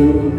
Amen.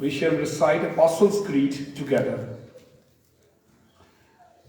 We shall recite Apostles' Creed together.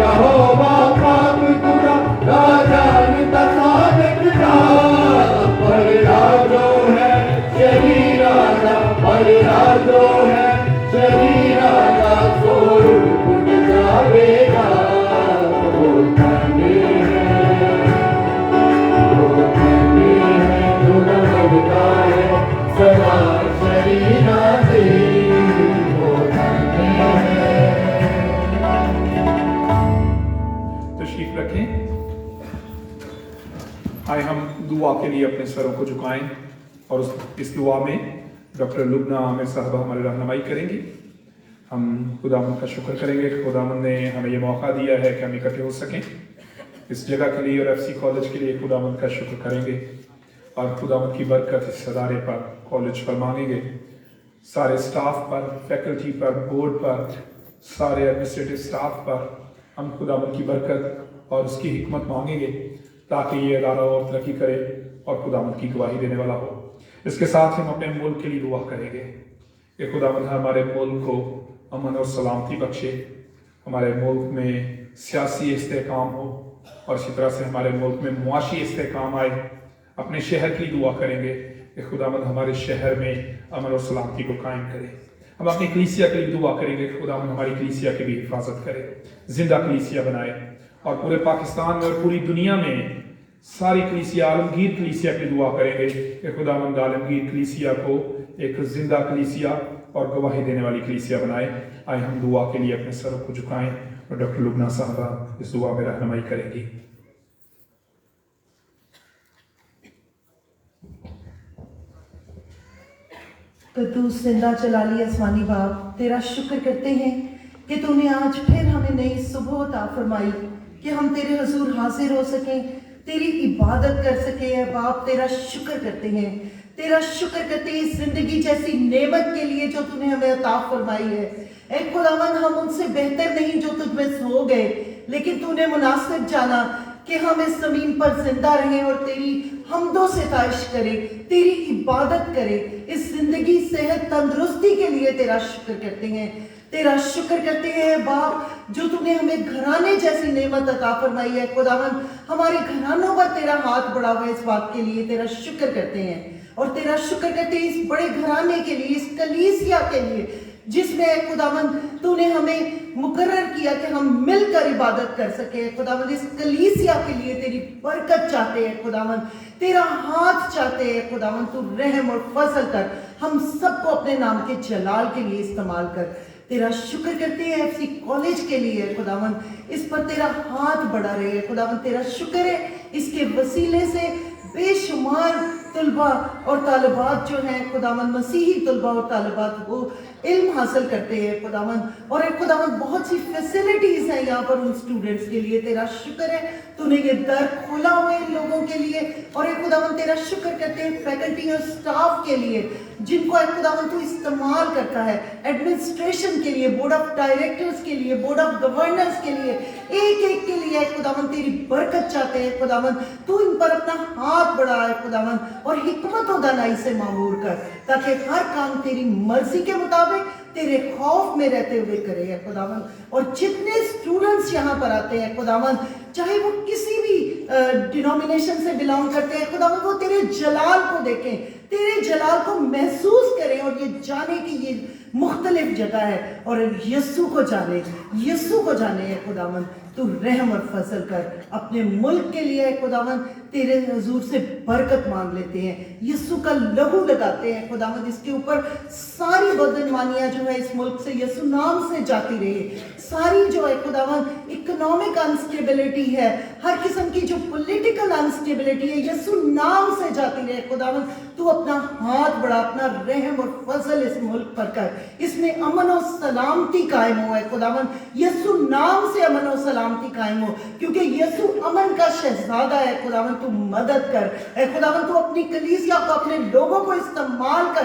यहोवा पाक खुदा ना जानता साबित ना पलड़ा जो है शरीर आना पलड़ा जो है शरीर आना सोल उठ जाएगा वो धन्य है जो न लगता है सदा शरीर से वो धन्य है। तशरीफ रखें। आए हम दुआ के लिए अपने सरों को झुकाएं और इस दुआ में डॉक्टर लुबना आमिर साहबा हमारी रहनुमाई करेंगी। हम खुदावंद का शुक्र करेंगे कि खुदावंद ने हमें ये मौका दिया है कि हम इकट्ठे हो सकें। इस जगह के लिए और एफसी कॉलेज के लिए खुदावंद का शुक्र करेंगे और खुदावंद की बरकत इस अदारे पर, कॉलेज पर मांगेंगे। सारे स्टाफ पर, फैकल्टी पर, बोर्ड पर, सारे एडमिनिस्ट्रेटिव स्टाफ पर हम खुदावंद की बरकत और उसकी हिकमत मांगेंगे ताकि ये अदारा और तरक्की करे और खुदावंद की गवाही देने वाला हो। इसके साथ हम अपने मुल्क के लिए दुआ करेंगे कि खुदावंद हमारे मुल्क को अमन और सलामती बख्शे, हमारे मुल्क में सियासी इस्तेहकाम हो और इसी तरह से हमारे मुल्क में मुआशी इस्तेहकाम आए। अपने शहर की दुआ करेंगे कि खुदावंद हमारे शहर में अमन और सलामती को कायम करे। हम अपनी कलीसिया के लिए दुआ करेंगे कि खुदावंद हमारी कलीसिया की भी हिफाजत करे, जिंदा कलीसिया बनाए और पूरे पाकिस्तान में और पूरी दुनिया में सारी कलीसिया, आलमगीर कलीसिया की दुआ करेंगे कि खुदावंद आलमगीर कलीसिया को एक जिंदा कलीसिया और गवाही देने वाली कलीसिया बनाए। आए हम दुआ के लिए अपने सरों को झुकाएं और डॉक्टर लुबना साहबा इस दुआ में रहनुमाई करेंगी। कद्दूस जिंदा जलाली आसमानी बाप, तेरा शुक्र करते हैं कि तूने आज फिर हमें नई सुबह अता फरमाई कि हम तेरे हुजूर हाजिर हो सकें, तेरी इबादत कर सके। है बाप, तेरा शुक्र करते हैं, तेरा शुक्र करते हैं इस जिंदगी जैसी नेमत के लिए जो तूने हमें अता फरमाई है। ऐ खुदावन, हम उनसे बेहतर नहीं जो तुझ में सो गए, लेकिन तूने मुनासिब जाना कि हम इस जमीन पर जिंदा रहें और तेरी हमदो सिताइश करें, तेरी इबादत करें। इस जिंदगी, सेहत, तंदुरुस्ती के लिए तेरा शुक्र करते हैं, तेरा शुक्र करते हैं बाप, जो तूने हमें घराने जैसी नेमत अता फरमाई है। खुदावन, हमारे घरानों पर तेरा हाथ बढ़ा हुआ है, इस बात के लिए तेरा शुक्र करते हैं और तेरा शुक्र करते हैं इस बड़े घराने के लिए, इस कलीसिया के लिए जिसमें खुदावन तूने हमें मुकर्रर किया कि हम मिलकर इबादत कर सके। खुदावन, इस कलीसिया के लिए तेरी बरकत चाहते हैं खुदावन, तेरा हाथ चाहते हैं खुदावन। तू रहम और फजल कर, हम सबको अपने नाम के जलाल के लिए इस्तेमाल कर। तेरा शुक्र करते हैं एफसी कॉलेज के लिए खुदावन, इस पर तेरा हाथ बढ़ा रहे है खुदावन। तेरा शुक्र है इसके वसीले से बेशुमार तलबा और तालिबात जो हैं खुदावन, मसीही तलबा और तालिबात वो इल्म हासिल करते हैं खुदावन। और एक खुदावन, बहुत सी फैसिलिटीज हैं यहाँ पर उन स्टूडेंट्स के लिए। तेरा शुक्र है तूने ये दर खोला हुआ है इन लोगों के लिए। और एक खुदावन, तेरा शुक्र करते हैं फैकल्टी और स्टाफ के लिए जिनको एक खुदावन तू इस्तेमाल करता है, एडमिनिस्ट्रेशन के लिए, बोर्ड ऑफ डायरेक्टर्स के लिए, बोर्ड ऑफ गवर्नर्स के लिए, एक एक के लिए खुदावन तेरी बरकत चाहते हैं खुदावन। तू इन पर अपना हाथ बढ़ा है खुदावन और हिकमत और दानाई से मामूर कर, ताकि हर काम तेरी मर्जी के मुताबिक तेरे खौफ में रहते हुए करे है खुदावन। और जितने स्टूडेंट्स यहाँ पर आते हैं खुदावन, चाहे वो किसी भी डिनोमिनेशन से बिलोंग करते हैं खुदावन, वो तेरे जलाल को देखें, तेरे जलाल को महसूस करें और ये जाने कि ये मुख्तलिफ जगह है और यस्सु को जाने, यस्सु को जाने है खुदावन। तू रहम और फजल कर अपने मुल्क के लिए खुदावन, तेरे हुजूर से बरकत मांग लेते हैं, यस्सु का लहू लगाते हैं खुदावन। इसके ऊपर सारी बदनमानियां जो है इस मुल्क से यस्सु नाम से जाती रहे, सारी जो है खुदावन इकोनॉमिक अनस्टेबिलिटी है, हर किस्म की जो पॉलिटिकल अनस्टेबिलिटी है, यस्सु नाम से जाती रहे खुदावन। तू अपना हाथ बढ़ा, अपना रहम और फजल इस मुल्क पर कर, इसमें अमन और सलामती कायम हो है खुदावन। यस्सु नाम से अमन और सलामती कायम हो, क्योंकि यस्सु अमन का शहजादा है खुदावन। तू मदद कर ए खुदावन, तू अपनी कलीसिया को, अपने लोगों को इस्तेमाल कर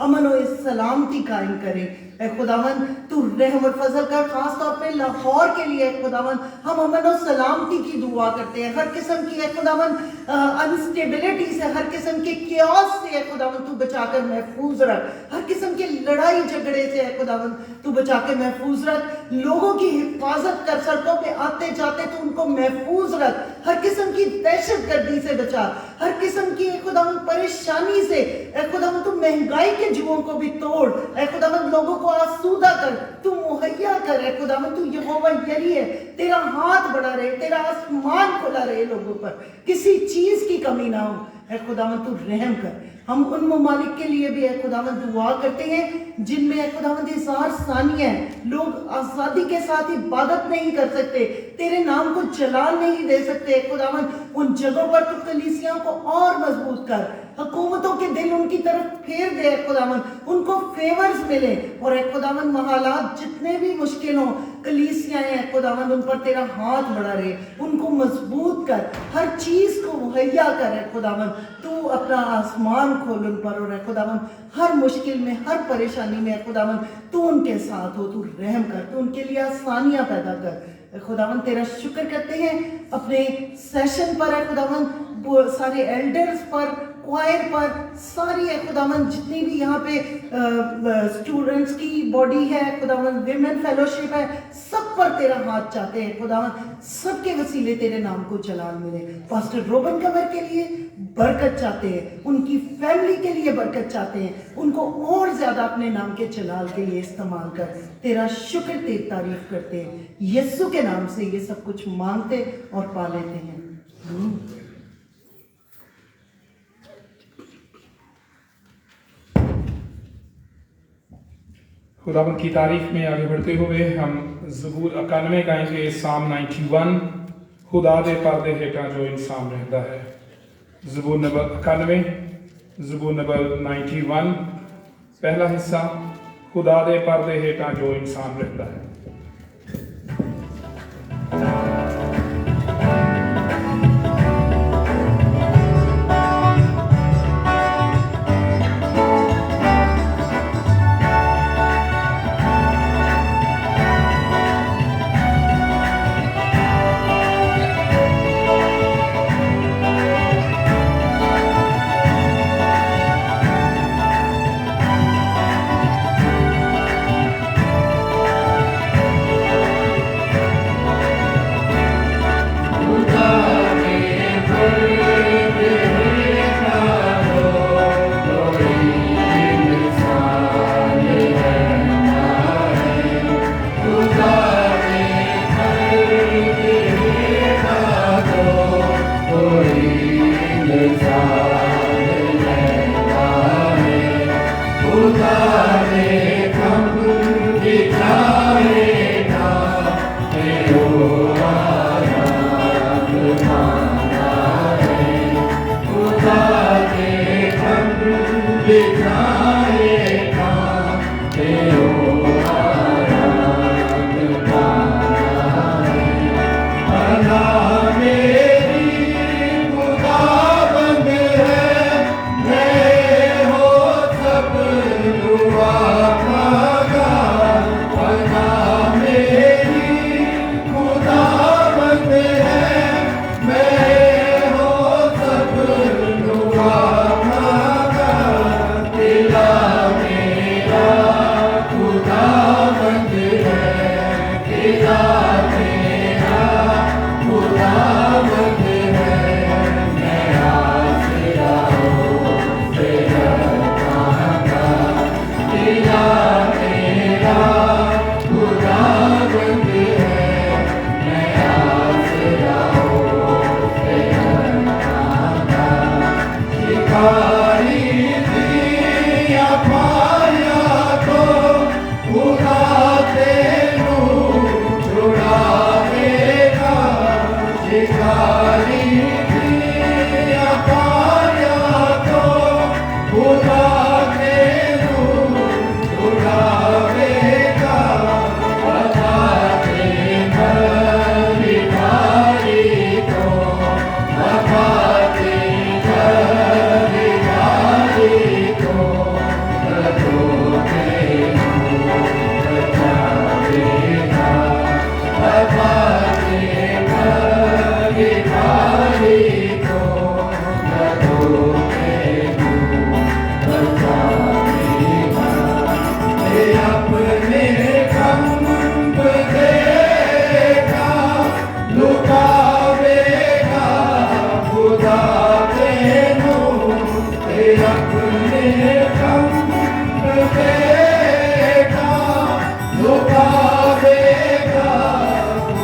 अमन और सलामती कायम करे। ए खुदावन तू रहम और फजल कर, खास तौर पे लाहौर के लिए ए खुदावन हम अमन और सलामती की दुआ करते हैं। हर किस्म की ए खुदावन अनस्टेबिलिटी से, हर किस्म के क्योस से ए खुदावन तू बचाकर महफूज रख। हर किस्म के लड़ाई झगड़े से ए खुदावन तू बचा के महफूज रख। लोगों की हिफाजत कर, सड़कों पे आते जाते तू उनको महफूज रख। हर किस्म की दहशत गर्दी से बचा, हर किस्म की ए खुदावन परेशानी से ए खुदावन तू महंगाई के जुओं को भी तोड़। ए खुदावन लोगों को आसूदा कर, तू मुहैया कर। ए खुदावन तू यहोवा यही है, तेरा हाथ बड़ा रहे, तेरा आसमान खुला रहे लोगों पर, किसी चीज की कमी ना हो। ए खुदावन तू रहम कर। हम उन ममालिक के लिए भी ए खुदावन दुआ करते हैं जिनमें ए खुदावन इज़हार सानिया है, लोग आज़ादी के साथ इबादत नहीं कर सकते, तेरे नाम को जलाल नहीं दे सकते। ए खुदावन उन जगहों पर तू कलीसियाओं को और मजबूत कर, हुकूमतों के दिल उनकी तरफ फेर दे। ए खुदावन उनको फेवर्स मिले, और ए खुदावन हालात जितने भी मुश्किल हों, कलीसियाएं ए खुदावन उन पर तेरा हाथ बढ़ा रहे, उनको मजबूत कर, हर चीज को मुहैया कर। ए खुदावन तू अपना आसमान खोल उन पर, और ए खुदावन हर मुश्किल में, हर परेशानी में ए खुदावन तू उनके साथ हो, तू रहम कर, तू उनके लिए आसानियां पैदा कर। ए खुदावन तेरा शुक्र करते हैं अपने सेशन पर, ए खुदावन सारे एल्डर्स पर, क्वायर पर, सारी ए खुदावन जितनी भी यहाँ पे स्टूडेंट्स की बॉडी है, खुदावन विमेन फेलोशिप है, सब पर तेरा हाथ चाहते हैं खुदावन, सबके वसीले तेरे नाम को जलाल मिले। पास्टर रोबन कवर के लिए बरकत चाहते हैं, उनकी फैमिली के लिए बरकत चाहते हैं, उनको और ज्यादा अपने नाम के जलाल के लिए इस्तेमाल कर। तेरा शुक्र, तेरी तारीफ करते हैं, यीशु के नाम से ये सब कुछ मांगते और पा लेते हैं। खुदावन की तारीफ में आगे बढ़ते हुए हम ज़बूर 91 गाएंगे, साम 91, खुदा दे पर्दे हेठा जो इंसान रहता है। ज़बूर नंबर 91, ज़बूर नंबर 91, पहला हिस्सा, खुदा दे पर्दे हेठा जो इंसान रहता है।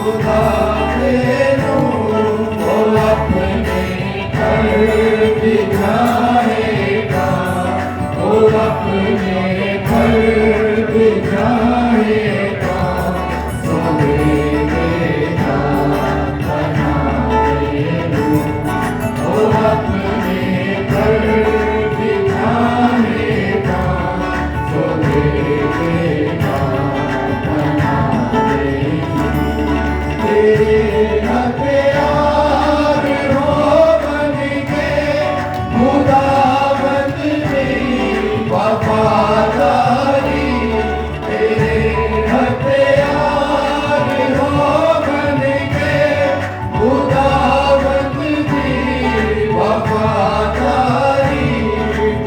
खुदा तेनू वो अपने घर दिखाएगा, वो अपने घर दिखाएगा, सोएगा बना तेनू वो अपने घर दिखाएगा, सोएगा बना तेनू तेरे हथियार हो बन के खुदावंद मेरी वफादारी, तेरे हथियार हो बन के खुदावंद मेरी वफादारी,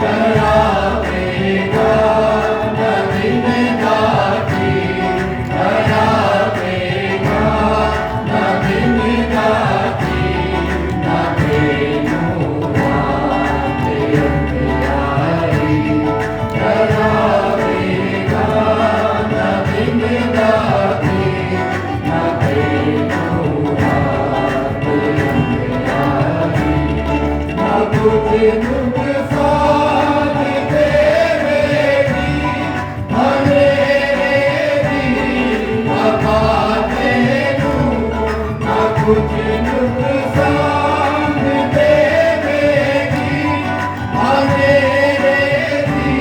डरावेगा न दिन राती, डरावेगा न दिन राती, न तेनू रात अंधियारी, डरावेगा न दिन राती, न तेनू रात अंधियारी, न तुझे नुकसान देवेगी, अंधेरे दी वफा तेनू, न तुझे नुकसान देवेगी, अंधेरे दी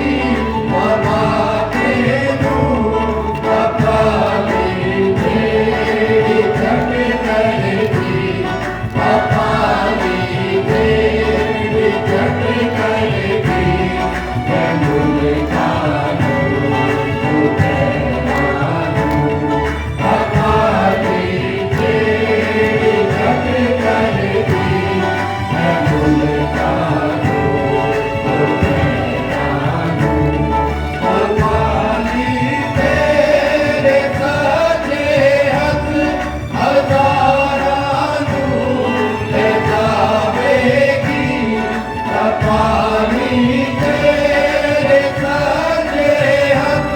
वफा तेनू, कपाली तेरी जग करेगी, कपाली तेरी जग करेगी, तेनू जानो तू तेरा नू, कपाली तेरी जग करेगी, तेनू जानो तू तेरा नू, कपाली तेरे सजे हथ हजारां नू ले जावेगी, कपाली तेरे सजे हथ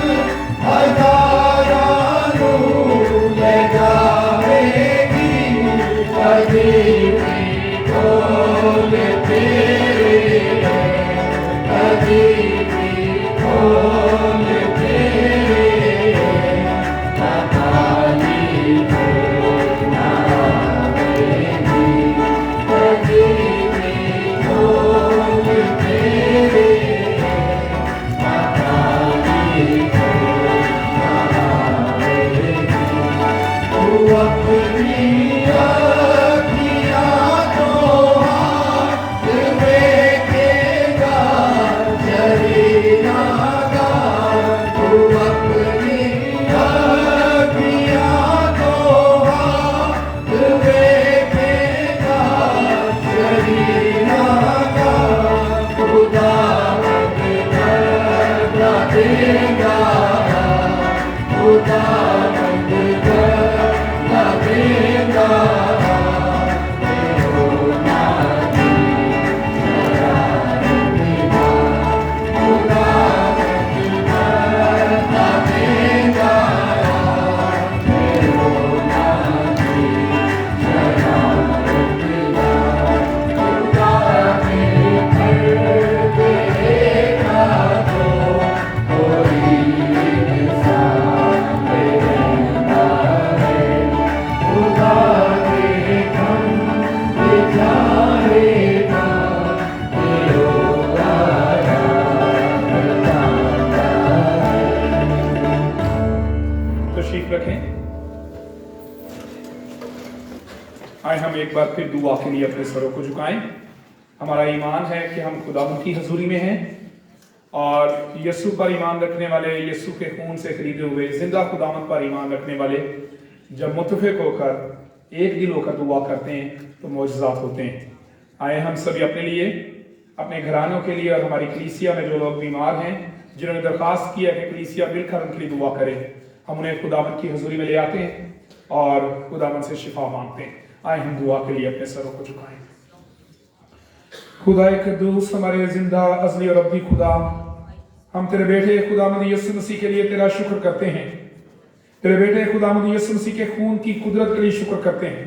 हजारां नू ले जावेगी, कदी भी ढोल तेरे है, कदी भी ढोल तेरे है, कपाली तेरा आवेगी, कदी भी ढोल तेरे है, कपाली तेरा आवेगी, तू अपनी आँखियाँ तो हाथ देखेगा, जरीना का तू अपनी आँखियाँ तो हाथ देखेगा, जरीना का खुदावंद बदला देगा, खुदावंद बदला देगा, तेरो नाती शरारतेगा, खुदावंद बदला देगा, तेरो नाती शरारतेगा, खुदा के घर देगा तो कोई इंसान रहता है, खुदा के घर बिचारेगा, तेरो गाया बताता है। तशरीफ रखें। आए हम एक बार फिर दुआ के लिए अपने सरों को झुकाएं। हमारा ईमान है कि हम खुदावंद की हजूरी में हैं और यीशु पर ईमान रखने वाले, यीशु के खून से खरीदे हुए जिंदा खुदावंद पर ईमान रखने वाले जब मुत्तफिक होकर एक दिल होकर दुआ करते हैं तो मौजज़ात होते हैं। आए हम सभी अपने लिए, अपने घरानों के लिए और हमारी कलीसिया में जो लोग बीमार हैं, जिन्होंने दरख्वास्त किया कि कलीसिया मिलकर उनके लिए दुआ करे, हम उन्हें खुदावंद की हजूरी में ले आते हैं और खुदावंद से शिफा मांगते हैं। आए हम दुआ के लिए अपने सरों को झुकाएं। खुदा कद्दूस, हमारे जिंदा अज़ली और अब्दी खुदा, हम तेरे बेटे खुदावंद यीशु मसीह के लिए तेरा शुक्र करते हैं तेरे बेटे खुदावंद यीशु मसीह के खून की कुदरत के लिए शुक्र करते हैं।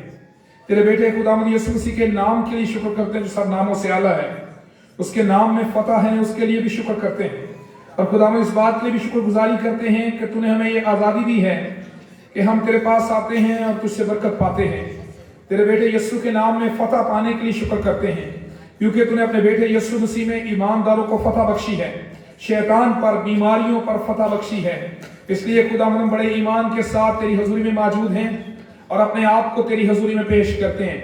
तेरे बेटे खुदावंद यीशु मसीह के नाम के लिए शुक्र करते हैं जो सब नामों से आला है, उसके नाम में फतह है, उसके लिए भी शुक्र करते हैं। और खुदावंद इस बात के लिए भी शुक्रगुजारी करते हैं कि तूने हमें ये आज़ादी दी है कि हम तेरे पास आते हैं और तुझसे बरकत पाते हैं। तेरे बेटे यीशु के नाम में फतह पाने के लिए शुक्र करते हैं, क्योंकि तूने अपने बेटे यीशु मसीह में ईमानदारों को फतह बख्शी है, शैतान पर, बीमारियों पर फतह बख्शी है। इसलिए खुदावंद हम बड़े ईमान के साथ तेरी हजूरी में मौजूद हैं और अपने आप को तेरी हजूरी में पेश करते हैं।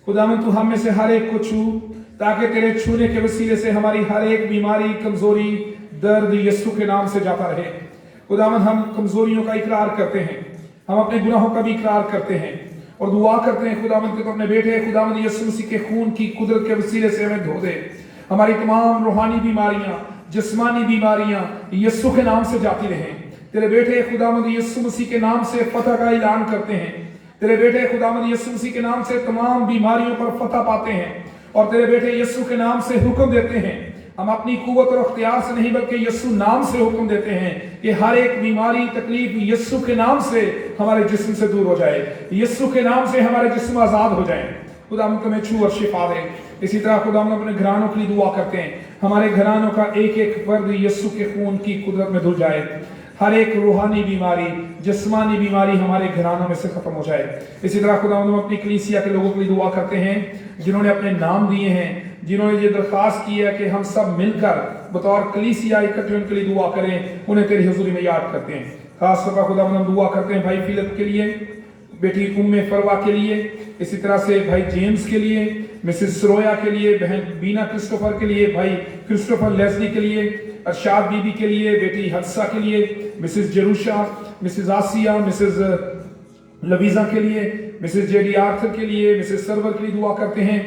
खुदावंद तू हम में से हर एक को छू, ताकि तेरे छूने के वसीले से हमारी हर एक बीमारी, कमजोरी, दर्द यीशु के नाम से जाता रहे। खुदावंद हम कमजोरियों का इकरार करते हैं, हम अपने गुनाहों का भी इकरार करते हैं और दुआ करते हैं खुदावंद कि तू अपने बेटे खुदावंद यीशु मसीह के खून की कुदरत के वसीले से हमें धो दे। हमारी तमाम रूहानी बीमारियां, जिस्मानी बीमारियां यीशु के नाम से जाती रहें। तेरे बेटे खुदावंद यीशु मसीह के नाम से फतह का ऐलान करते हैं। तेरे बेटे खुदावंद यीशु मसीह के नाम से तमाम बीमारियों पर फतह पाते हैं और तेरे बेटे यीशु के नाम से हुक्म देते हैं। हम अपनी कुव्वत और अख्तियार से नहीं बल्कि यीशु नाम से हुक्म देते हैं कि हर एक बीमारी, तकलीफ यीशु के नाम से हमारे जिस्म से दूर हो जाए, यीशु के नाम से हमारे जिस्म आजाद हो जाए। खुदावंद तुम्हें छू और शिफा दे। इसी तरह खुदावंद अपने घरानों के लिए दुआ करते हैं, हमारे घरानों का एक एक फर्द यीशु के खून की कुदरत में धुल जाए। हर एक रूहानी बीमारी, जिस्मानी बीमारी हमारे घरानों में से खत्म हो जाए। इसी तरह खुदावंद हम अपनी कलीसिया के लोगों के लिए दुआ करते हैं जिन्होंने अपने नाम दिए हैं, जिन्होंने ये दरख्वास्त की है कि हम सब मिलकर बतौर कलीसिया इकट्ठे उनके लिए दुआ करें, उन्हें तेरी हजूरी में याद करते हैं। खास तौर पर खुदावंद हम दुआ करते हैं भाई फिलिप के लिए, बेटी उम्मे फरवा के लिए, इसी तरह से भाई जेम्स के लिए, मिसेस सरोया के लिए, बहन बीना क्रिस्टोफर के लिए, भाई क्रिस्टोफर लेस्ली के लिए, अरशाद बीबी के लिए, बेटी हदसा के लिए, मिसेस जरूशा, मिसेस आसिया, मिसेस लवीजा के लिए, मिसेस जेडी आर्थर के लिए, मिसेस सरवर के लिए दुआ करते हैं।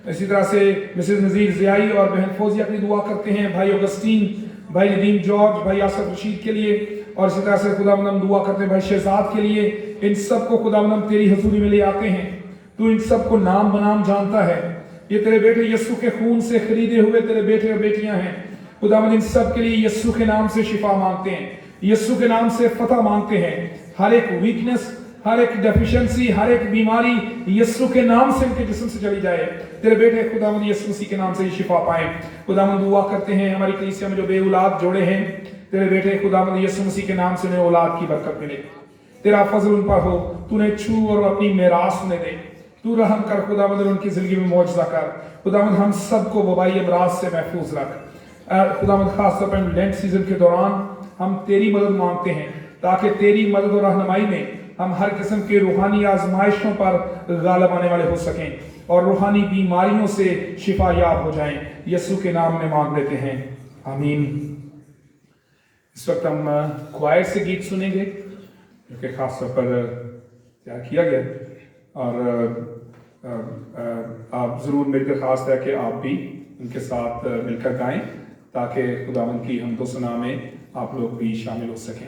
इसी तरह से मिसेस नजीर जियाई और बहन फौजिया के लिए दुआ करते हैं। भाई ऑगस्टीन, भाई नदीम जॉर्ज, भाई आसफ रशीद के लिए और इसी तरह से खुदावंद हम दुआ करते हैं भाई शहजाद के लिए। इन सब को खुदावंद हम तेरी हजूरी में ले आते हैं। तू इन सब को नाम बनाम जानता है। ये तेरे बेटे यीशु के खून से खरीदे हुए तेरे बेटे और बेटियां हैं। खुदावंद इन सब के लिए यीशु के नाम से शिफा मांगते हैं, यीशु के नाम से फतह मांगते हैं। हर एक वीकनेस, हर एक डेफिशिएंसी, हर एक बीमारी यीशु के नाम से उनके जिस्म से चली जाए। तेरे बेटे खुदावंद यीशु मसीह के नाम से ही शिफा पाए। खुदावंद दुआ करते हैं हमारी कलीसिया में जो बे औलाद जोड़े हैं, तेरे बेटे खुदावंद यीशु मसीह के नाम से उन्हें औलाद की बरकत मिले। तेरा फजल उन पर हो, तूने छू और अपनी मेरास उन्हें दे। तू रहम कर खुदावंद, उनकी जिंदगी में मौजज़ा कर। खुदावंद हम सबको वबाई अमराज से महफूज रख। खुदावंद खास तौर पर लेंट सीजन के दौरान हम तेरी मदद मांगते हैं ताकि तेरी मदद और रहनुमाई में हम हर किस्म के रूहानी आजमाइशों पर गालिब आने वाले हो सकें और रूहानी बीमारियों से शिफा याब हो जाएं। यीशु के नाम में मांग लेते हैं, आमीन। इस वक्त हम क्वायर से गीत सुनेंगे जो कि खास तौर पर तैयार किया गया और आप ज़रूर मेरी दरख्वास्त है कि आप भी उनके साथ मिलकर गाएं ताकि खुदावंद की हमदो सना में आप लोग भी शामिल हो सकें।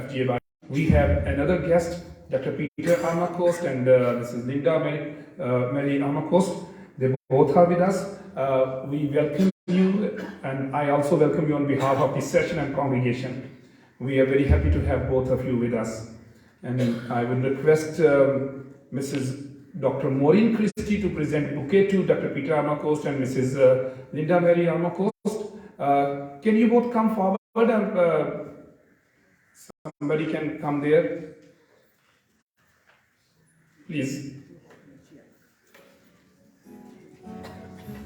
FGA we have another guest, Dr. Peter Armacost and Mrs. Linda Mary Armacost. They both are with us. We welcome you, and I also welcome you on behalf of the session and congregation. We are very happy to have both of you with us. And I would request Mrs. Dr. Maureen Christie to present bouquet to Dr. Peter Armacost and Mrs. Linda Mary Armacost. Can you both come forward, and somebody can come there, please.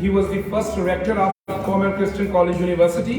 he was the first rector of Common Christian College University،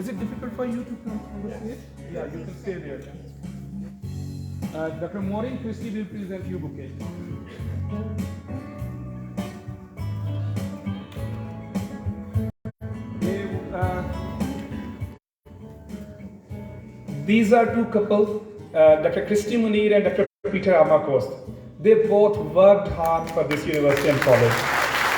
Is it difficult for you to come on the stage? Yeah, you can stay there. Dr. Maureen Christie will present you bouquet. These are two couples, Dr. Christy Munir and Dr. Peter Armacost. They both worked hard for this university and college.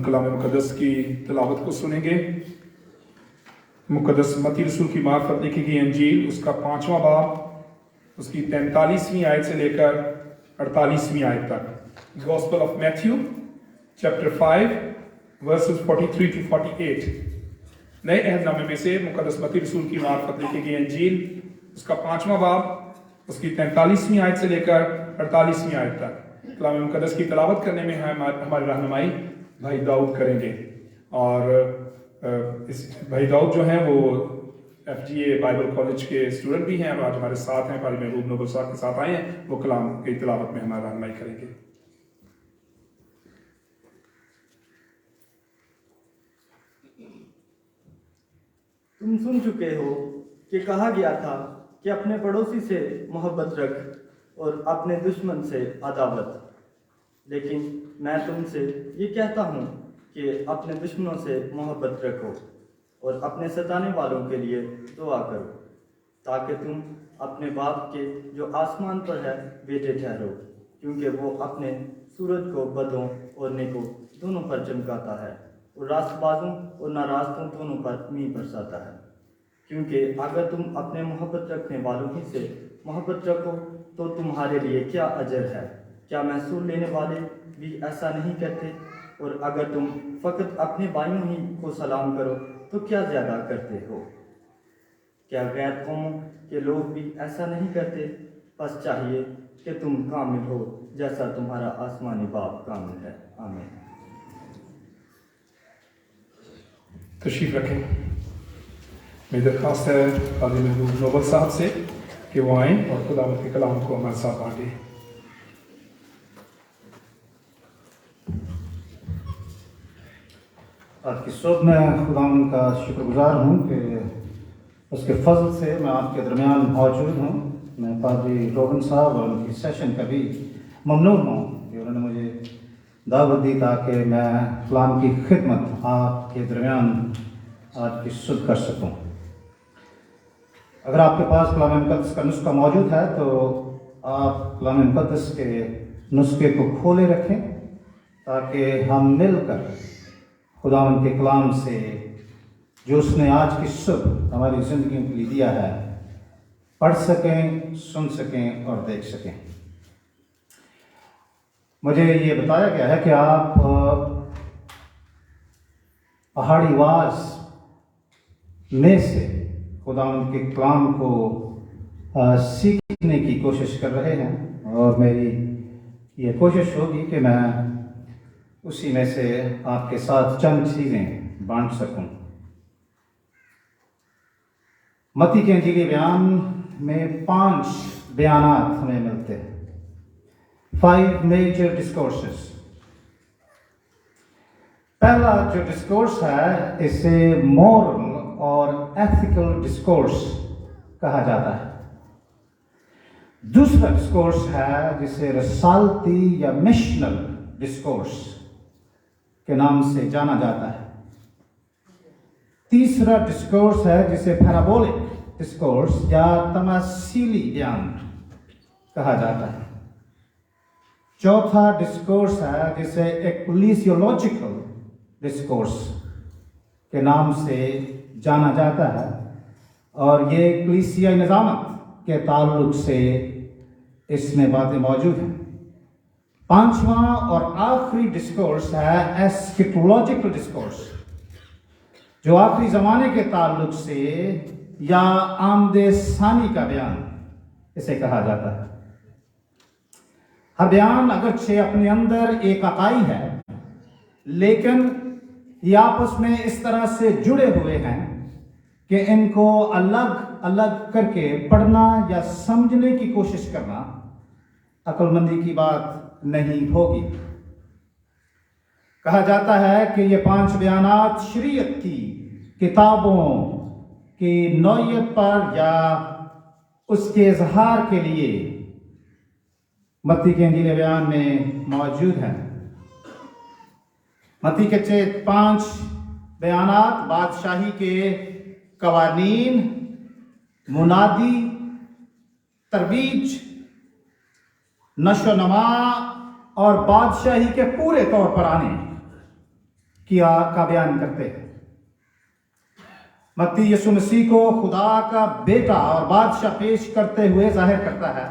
हम कलाम मुक़द्दस की तिलावत को सुनेंगे। मुक़द्दस मत्ती रसूल की मार्फत लिखी गई अंजील उसका 5वां बाब उसकी 43वीं आयत से लेकर 48वीं आयत तक। Gospel of Matthew chapter 5 versus 43 to 48। नए अहदनामे में से मुक़द्दस मत्ती रसूल की मार्फत लिखी गई अंजील उसका 5वां बाब उसकी 43वीं आयत से लेकर 48वीं आयत तक। कलाम मुक़द्दस की तिलावत करने में हमारी रहनुमाई भाई दाऊद करेंगे। और इस भाई दाऊद जो हैं वो FGA बाइबल कॉलेज के स्टूडेंट भी हैं और आज हमारे साथ हैं, भाई महबूब नोबल साहब के साथ आए हैं। वो कलाम की तिलावत में हमारी रहनुमाई करेंगे। तुम सुन चुके हो कि कहा गया था कि अपने पड़ोसी से मोहब्बत रख और अपने दुश्मन से अदावत। लेकिन मैं तुमसे ये कहता हूँ कि अपने दुश्मनों से मोहब्बत रखो और अपने सताने वालों के लिए दुआ करो, ताकि तुम अपने बाप के जो आसमान पर है बेटे ठहरो, क्योंकि वो अपने सूरज को बदों और नेकों दोनों पर चमकाता है और रास्तबाजों और नाराजों दोनों पर मींह बरसाता है। क्योंकि अगर तुम अपने मोहब्बत रखने वालों ही से मोहब्बत रखो तो तुम्हारे लिए क्या अजर है, क्या महसूल लेने वाले भी ऐसा नहीं करते? और अगर तुम फ़कत अपने भाइयों ही को सलाम करो तो क्या ज़्यादा करते हो? क्या गैर कौमों के लोग भी ऐसा नहीं करते? बस चाहिए कि तुम कामिल हो जैसा तुम्हारा आसमानी बाप कामिल है। आमीन। तशरीफ रखें। मेरी दरख्वास्त है काजी महबूब नोबल साहब से कि वो आएँ और खुदावंद के कलाम को हमारे साथ बांटें। आज की सुबह मैं खुदावंद का शुक्रगुजार हूँ कि उसके फजल से मैं आपके दरमियान मौजूद हूँ। मैं पादरी रोहन साहब और उनकी सेशन का भी ममनून हूँ कि उन्होंने मुझे दावत दी ताकि मैं कलाम की खिदमत आपके दरमियान आज की सुबह कर सकूँ। अगर आपके पास कलाम मुक़द्दस का नुस्खा मौजूद है तो आप कलाम मुक़द्दस के नुस्खे को खोले रखें ताकि हम मिलकर खुदावंद के कलाम से जो उसने आज की सुबह हमारी ज़िंदगियों के लिए दिया है पढ़ सकें, सुन सकें और देख सकें। मुझे ये बताया गया है कि आप पहाड़ी वाज में से खुदावंद के कलाम को सीखने की कोशिश कर रहे हैं और मेरी ये कोशिश होगी कि मैं उसी में से आपके साथ चंद चीज़ें बांट सकूं। मत्ती के इंजीली बयान में 5 बयानात हमें मिलते हैं। 5 मेजर डिस्कोर्सेस। पहला जो डिस्कोर्स है इसे मॉरल और एथिकल डिस्कोर्स कहा जाता है। दूसरा डिस्कोर्स है जिसे रसालती या मिशनल डिस्कोर्स के नाम से जाना जाता है। तीसरा डिस्कोर्स है जिसे पैराबोलिक डिस्कोर्स या तमासीली बयान कहा जाता है। चौथा डिस्कोर्स है जिसे एक्लेसियोलॉजिकल डिस्कोर्स के नाम से जाना जाता है और ये एक्लेसियाई निज़ामत के ताल्लुक से इसमें बातें मौजूद हैं। पांचवा और आखिरी डिस्कोर्स है एस्केटोलॉजिकल डिस्कोर्स, जो आखिरी ज़माने के ताल्लुक से या आमदे सानी का बयान इसे कहा जाता है। हर बयान अगरचे अपने अंदर एक इकाई है, लेकिन ये आपस में इस तरह से जुड़े हुए हैं कि इनको अलग अलग करके पढ़ना या समझने की कोशिश करना अक्लमंदी की बात नहीं होगी। कहा जाता है कि ये 5 बयानात शरीयत की किताबों की नौयत पर या उसके इजहार के लिए मत्ती के इंजील बयान में मौजूद हैं। मत्ती के 5 बयानात बादशाही के कवानीन, मुनादी, तरबीज, नशो नमा और बादशाही के पूरे तौर पर आने का बयान करते हैं। मत्ती यीशु मसीह को खुदा का बेटा और बादशाह पेश करते हुए जाहिर करता है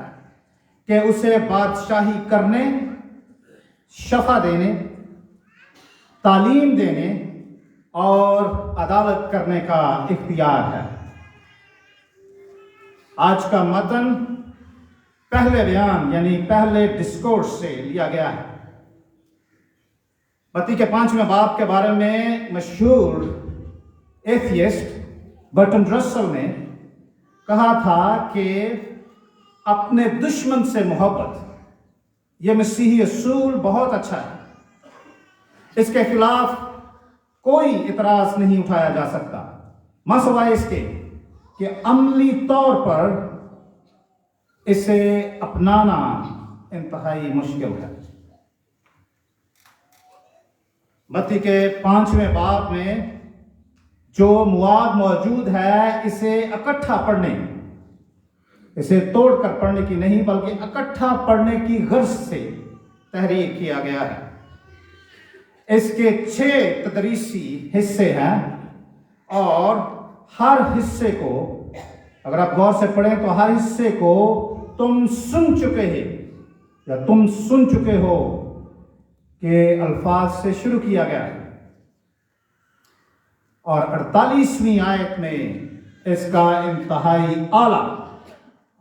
कि उसे बादशाही करने, शफा देने, तालीम देने और अदालत करने का इख्तियार है। आज का मतन पहले बयान यानी पहले डिस्कोर्स से लिया गया है। मत्ती के 5वें बाब के बारे में मशहूर एथियस्ट बर्टन रसल ने कहा था कि अपने दुश्मन से मोहब्बत यह मसीही असूल बहुत अच्छा है, इसके खिलाफ कोई इतराज नहीं उठाया जा सकता, मसवाए इसके कि अमली तौर पर इसे अपनाना इंतहाई मुश्किल है। मत्ती के 5वें बाब में जो मुआद मौजूद है, इसे इकट्ठा पढ़ने, इसे तोड़कर पढ़ने की नहीं बल्कि इकट्ठा पढ़ने की गर्ज से तहरीर किया गया है। इसके 6 तदरीसी हिस्से हैं और हर हिस्से को अगर आप गौर से पढ़ें तो हर हिस्से को तुम सुन चुके हैं या तुम सुन चुके हो के अल्फाज से शुरू किया गया है और 48वीं आयत में इसका इंतहाई आला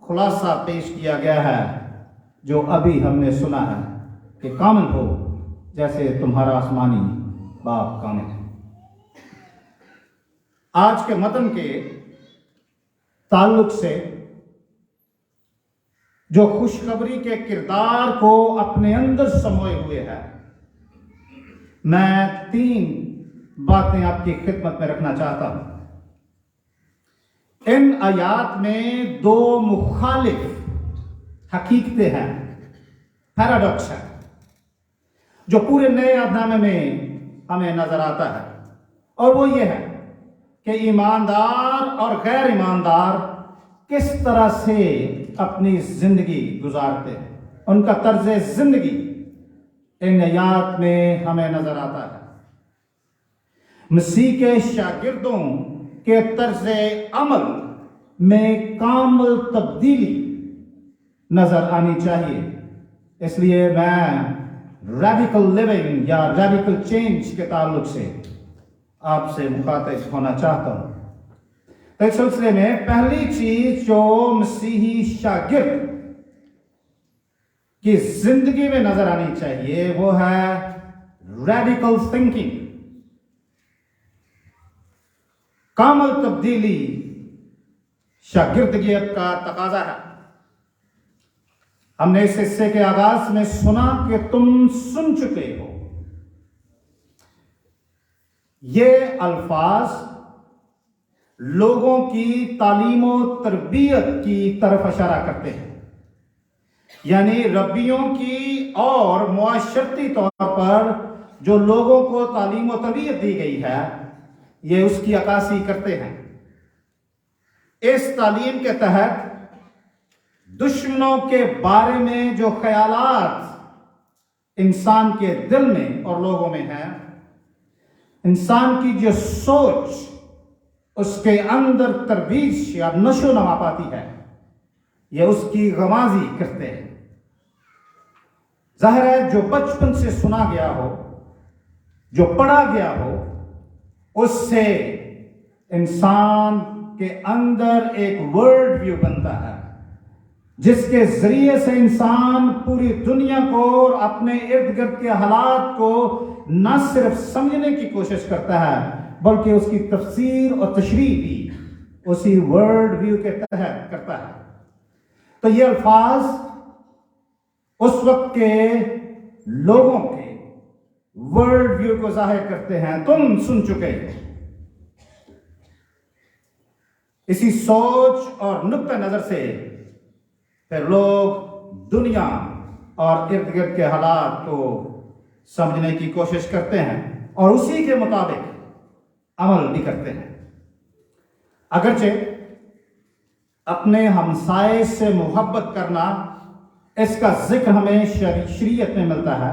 खुलासा पेश किया गया है, जो अभी हमने सुना है कि कामिल हो जैसे तुम्हारा आसमानी बाप कामिल है। आज के मतन के ताल्लुक से जो खुशखबरी के किरदार को अपने अंदर समोए हुए है, मैं 3 बातें आपकी खिदमत में रखना चाहता हूं। इन आयात में 2 मुखालिफ हकीकतें हैं, पैराडॉक्स है, जो पूरे नए अध्याय में हमें नजर आता है, और वो ये है कि ईमानदार और गैर ईमानदार किस तरह से अपनी जिंदगी गुजारते हैं। उनका तर्ज जिंदगी इन आयात में हमें नजर आता है। मसीह के शागिर्दों के तर्ज अमल में कामिल तब्दीली नजर आनी चाहिए। इसलिए मैं रेडिकल लिविंग या रेडिकल चेंज के ताल्लुक से आपसे मुखातिब होना चाहता हूं। तो इस सिलसिले में पहली चीज जो मसीही शागिर्द की जिंदगी में नजर आनी चाहिए वो है रेडिकल थिंकिंग, कामिल तब्दीली शागिर्दगियत का तकाजा है। हमने इस हिस्से के आगाज में सुना कि तुम सुन चुके हो। ये अल्फाज लोगों की तालीम और तरबियत की तरफ इशारा करते हैं, यानी रब्बियों की और मुआशरती तौर पर जो लोगों को तालीम और तरबियत दी गई है, ये उसकी अक्कासी करते हैं। इस तालीम के तहत दुश्मनों के बारे में जो ख्यालात इंसान के दिल में और लोगों में है, इंसान की जो सोच उसके अंदर तरबीज या नशो नमा पाती है, ये उसकी गमाजी करते हैं। जाहिर है जो बचपन से सुना गया हो, जो पढ़ा गया हो, उससे इंसान के अंदर एक वर्ल्ड व्यू बनता है, जिसके जरिए से इंसान पूरी दुनिया को और अपने इर्द गिर्द के हालात को न सिर्फ समझने की कोशिश करता है बल्कि उसकी तफसीर और तशरीह भी उसी वर्ल्ड व्यू के तहत करता है। तो ये अल्फाज उस वक्त के लोगों के वर्ल्ड व्यू को जाहिर करते हैं। तुम सुन चुके हो। इसी सोच और नुक्ता नजर से फिर लोग दुनिया और इर्द गिर्द के हालात को समझने की कोशिश करते हैं और उसी के मुताबिक अमल भी करते हैं। अगरचे अपने हमसाए से मोहब्बत करना, इसका जिक्र हमें शरीयत में मिलता है,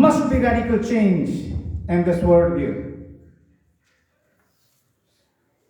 must be radical change in this world view۔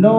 no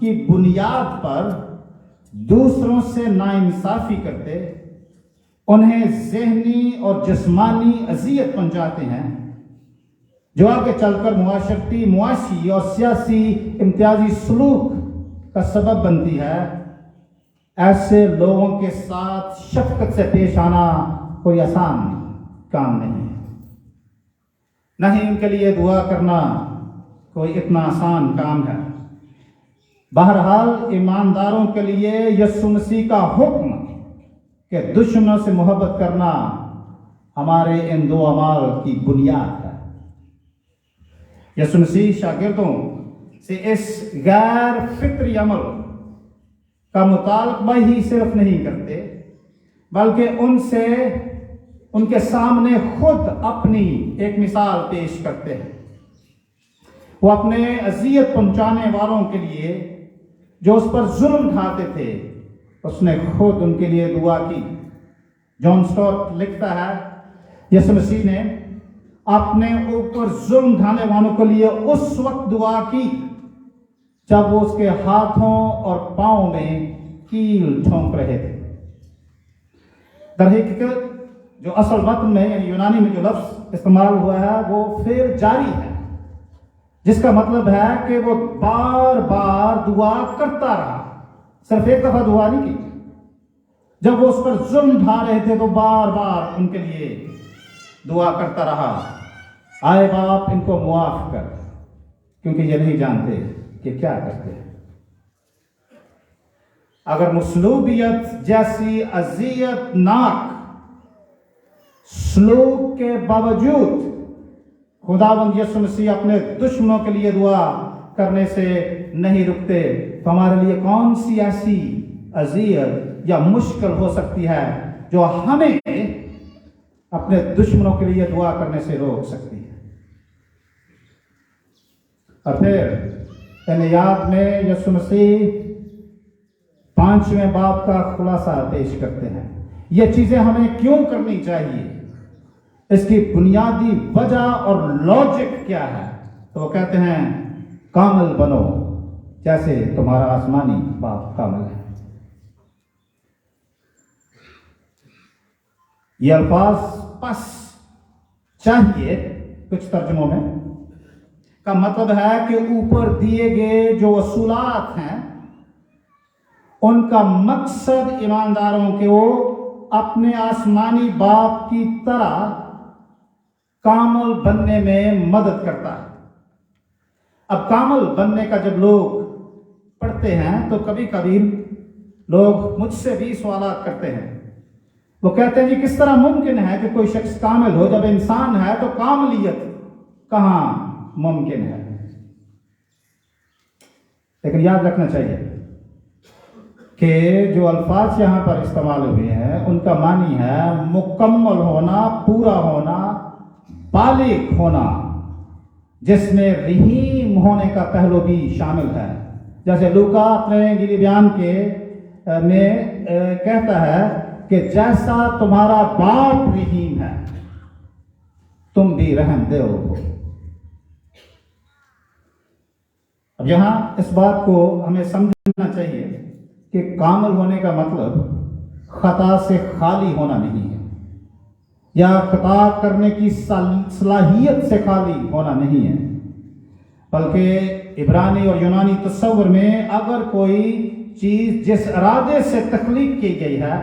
की बुनियाद पर दूसरों से नाइंसाफी करते, उन्हें ज़हनी और जिस्मानी अजियत पहुंचाते हैं, जो आगे चलकर मुआशरती, मुआशी और सियासी इम्तियाजी सलूक का सबब बनती है, ऐसे लोगों के साथ शफकत से पेश आना कोई आसान काम नहीं है। न ही उनके लिए दुआ करना कोई इतना आसान काम है। बहरहाल ईमानदारों के लिए यीशु मसीह का हुक्म कि दुश्मनों से मोहब्बत करना हमारे इन दो अमाल की बुनियाद है। यीशु मसीह शागिर्दों से इस गैर फिक्री अमल का मुतालबा ही सिर्फ नहीं करते, बल्कि उनसे उनके सामने खुद अपनी एक मिसाल पेश करते हैं। वो अपने अजियत पहुंचाने वालों के लिए जो उस पर जुल्म ढाते थे, उसने खुद उनके लिए दुआ की। जॉन स्टॉट लिखता है, यीशु मसीह ने अपने ऊपर जुल्म ढाने वालों के लिए उस वक्त दुआ की जब वो उसके हाथों और पांव में कील ठोंक रहे थे। दरहकीकत जो असल मतन में यानी यूनानी में जो लफ्ज इस्तेमाल हुआ है वो फिर जारी है, जिसका मतलब है कि वो बार बार दुआ करता रहा, सिर्फ एक दफा दुआ नहीं की। जब वो उस पर जुल्म ढा रहे थे तो बार बार उनके लिए दुआ करता रहा, आए बाप इनको मुआफ कर, क्योंकि ये नहीं जानते कि क्या करते हैं। अगर मसलूबियत जैसी अजियतनाक सलूक के बावजूद खुदावंद यीशु मसीह अपने दुश्मनों के लिए दुआ करने से नहीं रुकते, तो हमारे लिए कौन सी ऐसी अजियत या मुश्किल हो सकती है जो हमें अपने दुश्मनों के लिए दुआ करने से रोक सकती है। और फिर इन याद में यीशु मसीह 5वें बाब का खुलासा पेश करते हैं। ये चीजें हमें क्यों करनी चाहिए, इसकी बुनियादी वजह और लॉजिक क्या है। तो वो कहते हैं, कामिल बनो जैसे तुम्हारा आसमानी बाप कामिल है। ये अल्फाज बस चाहिए कुछ तर्जुमों में का मतलब है कि ऊपर दिए गए जो असूलात हैं उनका मकसद ईमानदारों के वो अपने आसमानी बाप की तरह कामल बनने में मदद करता है। अब कामल बनने का जब लोग पढ़ते हैं तो कभी कभी लोग मुझसे भी सवाल करते हैं। वो कहते हैं जी किस तरह मुमकिन है कि कोई शख्स कामिल हो, जब इंसान है तो कामलियत कहां मुमकिन है। लेकिन याद रखना चाहिए कि जो अल्फाज यहां पर इस्तेमाल हुए हैं उनका मानी है मुकम्मल होना, पूरा होना, बालिग होना, जिसमें रहीम होने का पहलू भी शामिल है। जैसे लूका अपने इंजीली बयान के में कहता है कि जैसा तुम्हारा बाप रहीम है तुम भी रहम दो। अब यहां इस बात को हमें समझना चाहिए कि कामिल होने का मतलब खता से खाली होना नहीं है, या खता करने की सलाहियत से खाली होना नहीं है, बल्कि इब्रानी और यूनानी तस्वर में अगर कोई चीज जिस इरादे से तख्लीक की गई है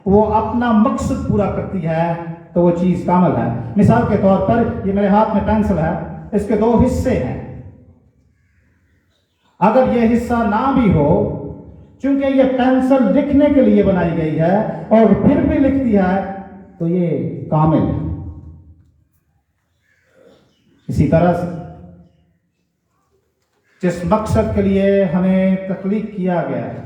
वो अपना मकसद पूरा करती है तो वो चीज कामिल है। मिसाल के तौर पर ये मेरे हाथ में पेंसिल है, इसके दो हिस्से हैं। अगर ये हिस्सा ना भी हो, चूंकि ये पेंसिल लिखने के लिए बनाई गई है और फिर भी लिखती है तो ये कामिल है। इसी तरह से जिस मकसद के लिए हमें तख्लीक किया गया है,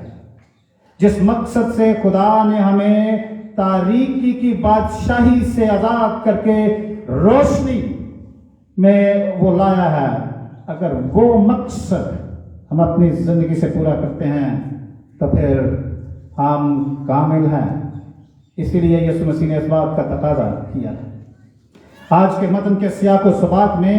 जिस मकसद से खुदा ने हमें तारीकी की बादशाही से आजाद करके रोशनी में वो लाया है, अगर वो मकसद हम अपनी जिंदगी से पूरा करते हैं तो फिर हम कामिल हैं। इसीलिए यीशु मसीह ने इस बात का तकाजा किया। आज के मतन के सियाक व सबाक में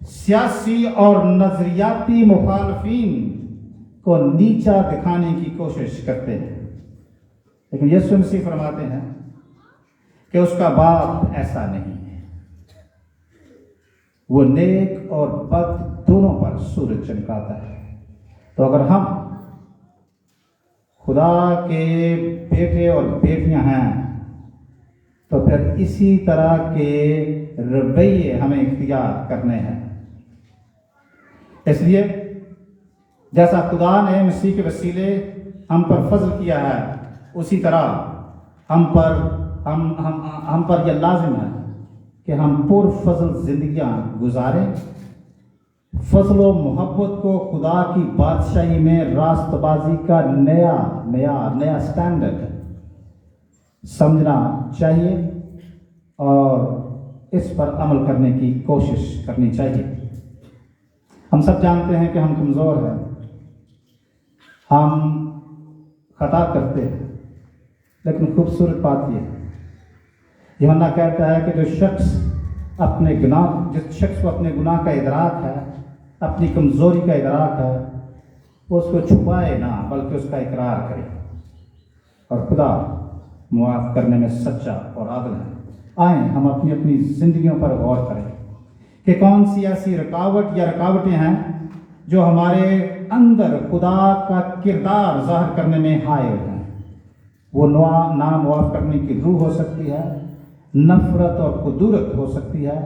सियासी और नजरियाती मुखालफीन को नीचा दिखाने की कोशिश करते हैं, लेकिन यीशु मसीह फरमाते हैं कि उसका बाप ऐसा नहीं है। वो नेक और बद दोनों पर सूरज चमकाता है। तो अगर हम खुदा के बेटे और बेटियां हैं तो फिर इसी तरह के रवैये हमें इख्तियार करने हैं। इसलिए जैसा खुदा ने मसीह के वसीले हम पर फजल किया है, उसी तरह हम पर यह लाजिम है कि हम पुरफजल जिंदगियां गुजारें। फजल व मोहब्बत को खुदा की बादशाही में रास्तबाजी का नया स्टैंडर्ड समझना चाहिए और इस पर अमल करने की कोशिश करनी चाहिए। हम सब जानते हैं कि हम कमज़ोर हैं, हम खता करते हैं, लेकिन खूबसूरत बात यह है, यूहन्ना कहता है कि जिस शख्स को अपने गुनाह का इदराक है, अपनी कमज़ोरी का इदराक है, वो उसको छुपाए ना बल्कि उसका इकरार करे, और खुदा मुआफ़ करने में सच्चा और आदल है। आएँ हम अपनी अपनी ज़िंदगियों पर गौर करें कि कौन सी ऐसी रकावटें हैं जो हमारे अंदर खुदा का किरदार ज़ाहिर करने में हायल हैं। वो ना मुआफ़ करने की रूह हो सकती है, नफ़रत और कुदूरत हो सकती है,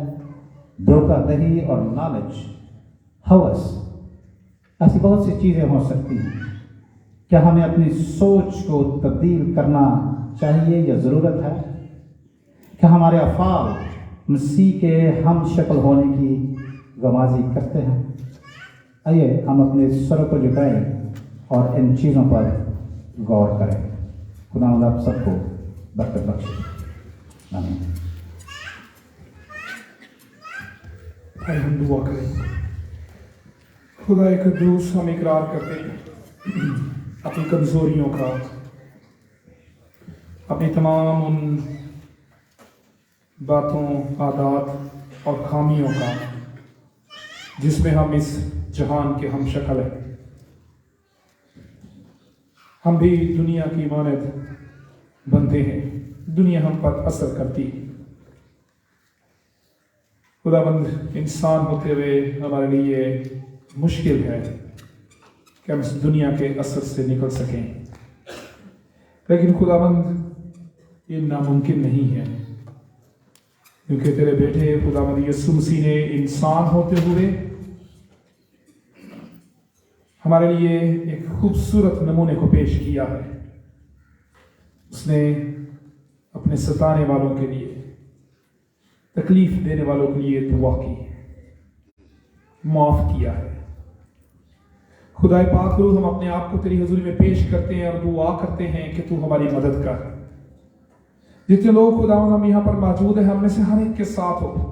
धोखाधड़ी और लालच, हवस, ऐसी बहुत सी चीज़ें हो सकती हैं। क्या हमें अपनी सोच को तब्दील करना चाहिए या ज़रूरत है? क्या हमारे अफ़ाल मसीह के हम शक्ल होने की गमाजी करते हैं? आइए हम अपने सरों को झुकाएं और इन चीज़ों पर गौर करें। खुदावंद आप सबको बरकत बख्शे। आमीन। आइए हम दुआ करें। खुदा कद्दूस, हम इकरार करते हैं अपनी कमज़ोरियों का, अपनी तमाम उन बातों, आदत और खामियों का जिसमें हम इस जहान के हम शक्ल हैं। हम भी दुनिया की मानद बनते हैं, दुनिया हम पर असर करती है। खुदाबंद, इंसान होते हुए हमारे लिए मुश्किल है कि हम इस दुनिया के असर से निकल सकें, लेकिन खुदाबंद ये नामुमकिन नहीं है, क्योंकि तेरे बेटे खुदाबंद यीशु मसीह ने इंसान होते हुए हमारे लिए एक खूबसूरत नमूने को पेश किया है। उसने अपने सताने वालों के लिए, तकलीफ देने वालों के लिए दुआ की, माफ किया है। खुदाए पाक रूह, हम अपने आप को तेरी हुजूरी में पेश करते हैं और दुआ करते हैं कि तू हमारी मदद कर। जितने लोग खुदावंद हम यहाँ पर मौजूद हैं, हम में से हर एक के साथ हो,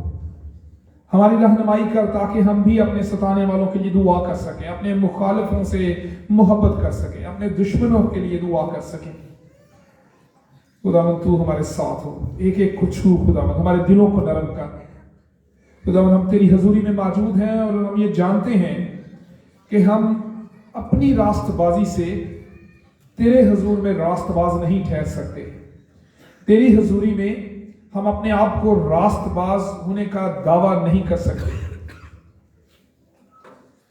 हमारी रहनुमाई कर, ताकि हम भी अपने सताने वालों के लिए दुआ कर सकें, अपने मुखालिफों से मोहब्बत कर सकें, अपने दुश्मनों के लिए दुआ कर सकें। खुदावंद तू हमारे साथ हो, एक एक को छू खुदावंद, हमारे दिलों को नरम कर। खुदावंद हम तेरी हजूरी में मौजूद हैं और हम ये जानते हैं कि हम अपनी रास्तबाजी से तेरे हजूर में रास्तबाज नहीं ठहर सकते। तेरी हजूरी में हम अपने आप को रास्तबाज होने का दावा नहीं कर सकते,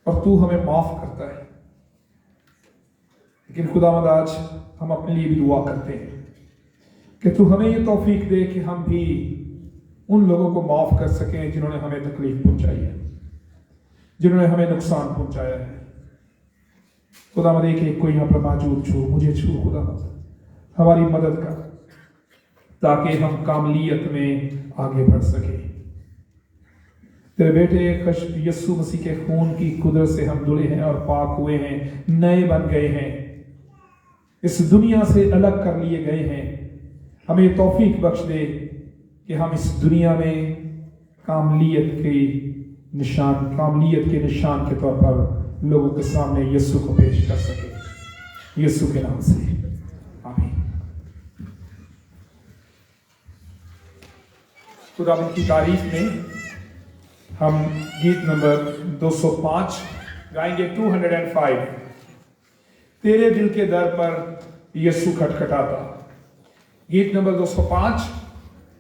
और तू हमें माफ करता है। लेकिन खुदावंद आज हम अपने लिए भी दुआ करते हैं कि तू हमें ये तौफीक दे कि हम भी उन लोगों को माफ कर सकें जिन्होंने हमें तकलीफ पहुंचाई है, जिन्होंने हमें नुकसान पहुंचाया है। खुदावंद एक एक को यहाँ पर मौजूद छू, मुझे छू खुदावंद, हमारी मदद कर, ताकि हम कामलियत में आगे बढ़ सके। तेरे बेटे यीशु मसीह के खून की कुदरत से हम धुले हैं और पाक हुए हैं, नए बन गए हैं, इस दुनिया से अलग कर लिए गए हैं। हमें तौफीक बख्श दे कि हम इस दुनिया में कामलियत के निशान के तौर पर लोगों के सामने यीशु को पेश कर सके। यीशु के नाम से आमीन। खुदावंद की तारीफ में हम गीत नंबर 205 गाएंगे 205 तेरे दिल के दर पर यीशु खटखटाता। गीत नंबर 205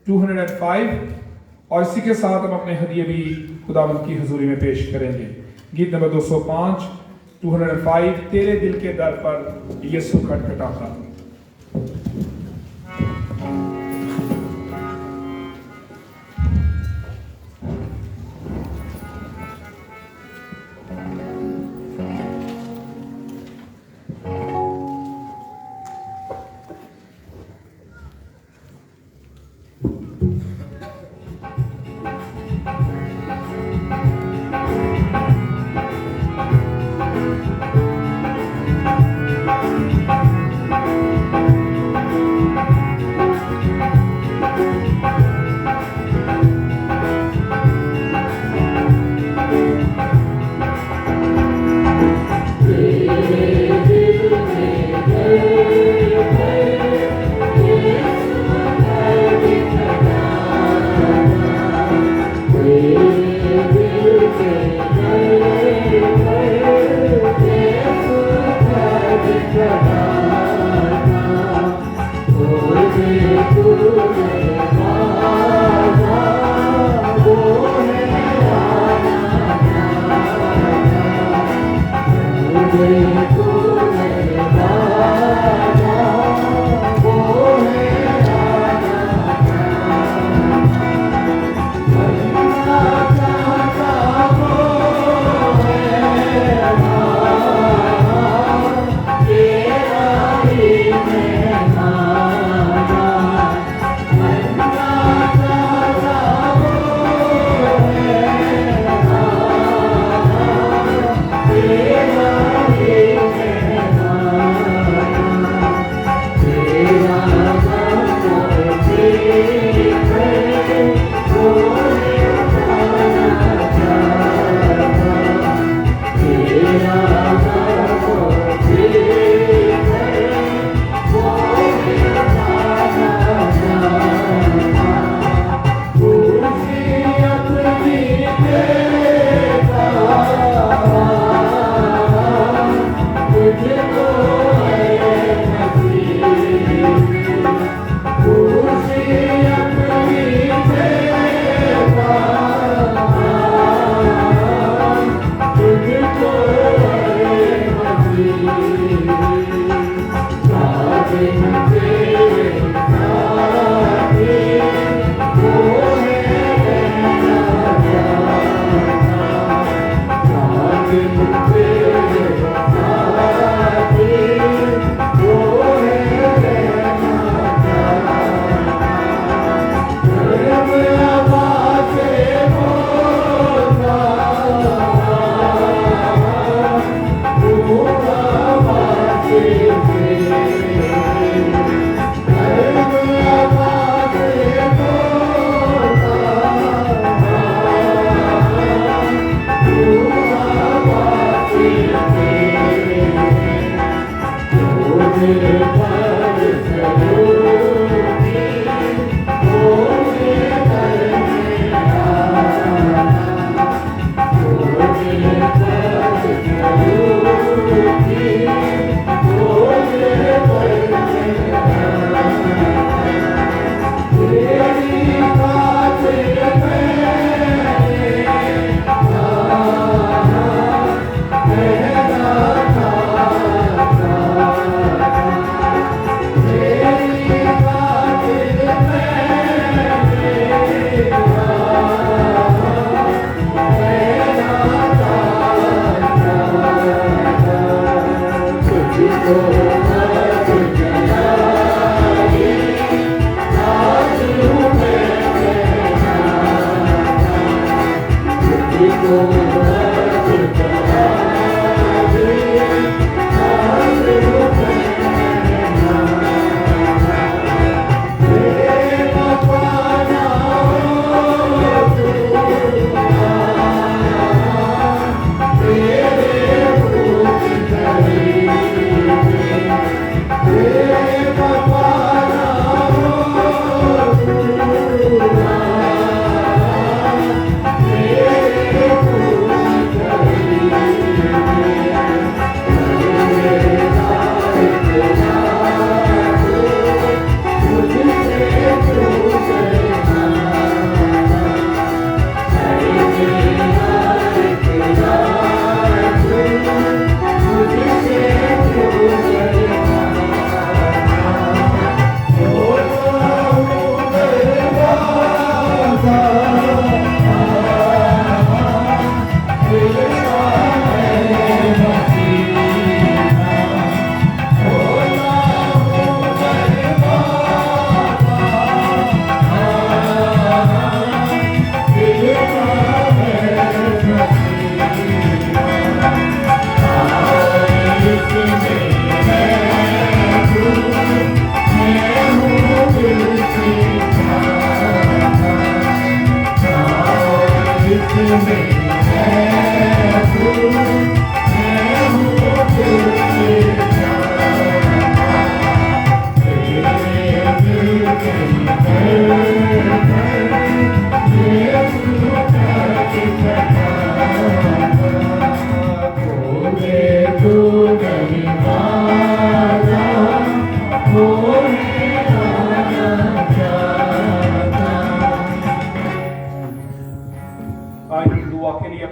205 और इसी के साथ हम अपने हदिये भी खुदावंद की हजूरी में पेश करेंगे। गीत नंबर 205 205 तेरे दिल के दर पर यीशु खटखटाता।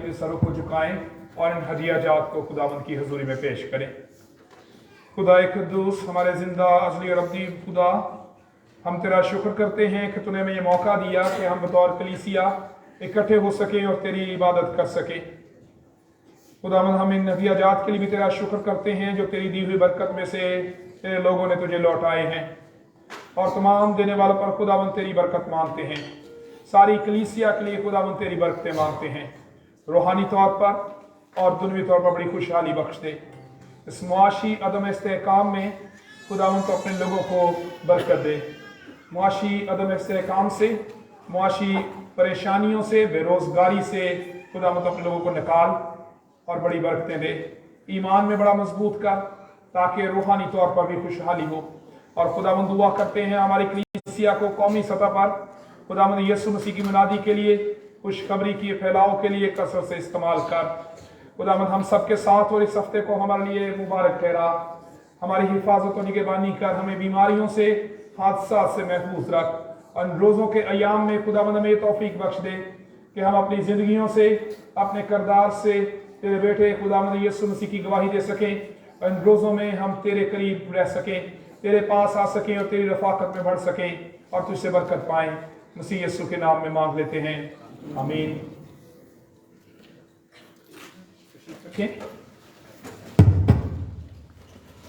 अपने सरों को झुकाएं और इन हदिया जात को खुदावंद की हजूरी में पेश करें। खुदा कुद्दूस, हमारे जिंदा अजली और अब्दी खुदा, हम तेरा शुक्र करते हैं कि तूने हमें ये मौका दिया कि हम बतौर कलीसिया इकट्ठे हो सकें और तेरी इबादत कर सकें। खुदावंद, हम इन हदिया जात के लिए भी तेरा शुक्र करते हैं जो तेरी दी हुई बरकत में से तेरे लोगों ने तुझे लौटाए हैं, और तमाम देने वालों पर खुदावंद तेरी बरकत मांगते हैं। सारी कलीसिया के लिए खुदावंद तेरी बरकतें मांगते हैं, रूहानी तौर पर और दुनियावी तौर पर बड़ी खुशहाली बख्श दे। इस मुआशी अदम इस्तेहकाम में खुदावंद तो अपने लोगों को बरकत दे। मुआशी अदम इस्तेहकाम से, मुआशी परेशानियों से, बेरोजगारी से खुदावंद अपने लोगों को निकाल और बड़ी बरकतें दे। ईमान में बड़ा मजबूत कर ताकि रूहानी तौर पर भी खुशहाली हो। और खुदावंद दुआ करते हैं हमारी कलीसिया को कौमी सतह पर खुदावंद यीशु मसीह की मुनादी के लिए, खुशखबरी के फैलाव के लिए कसरत से इस्तेमाल कर। खुदावंद हम सबके साथ और इस हफ्ते को हमारे लिए मुबारक ठहरा। हमारी हिफाजत और निगरानी कर, हमें बीमारियों से, हादसा से महफूज रख। और इन रोज़ों के अयाम में खुदावंद हमें तौफीक बख्श दे कि हम अपनी ज़िंदगियों से, अपने किरदार से तेरे बेटे खुदावंद यीशु मसीह की गवाही दे सकें। इन रोज़ों में हम तेरे करीब रह सकें, तेरे पास आ सकें और तेरी रफाकत में बढ़ सकें और तुझसे बरकत पाएं। मसीह यीशु के नाम में मांग लेते हैं, आमीन।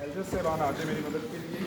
एल्डर से बाहर आते मेरी मदद के लिए।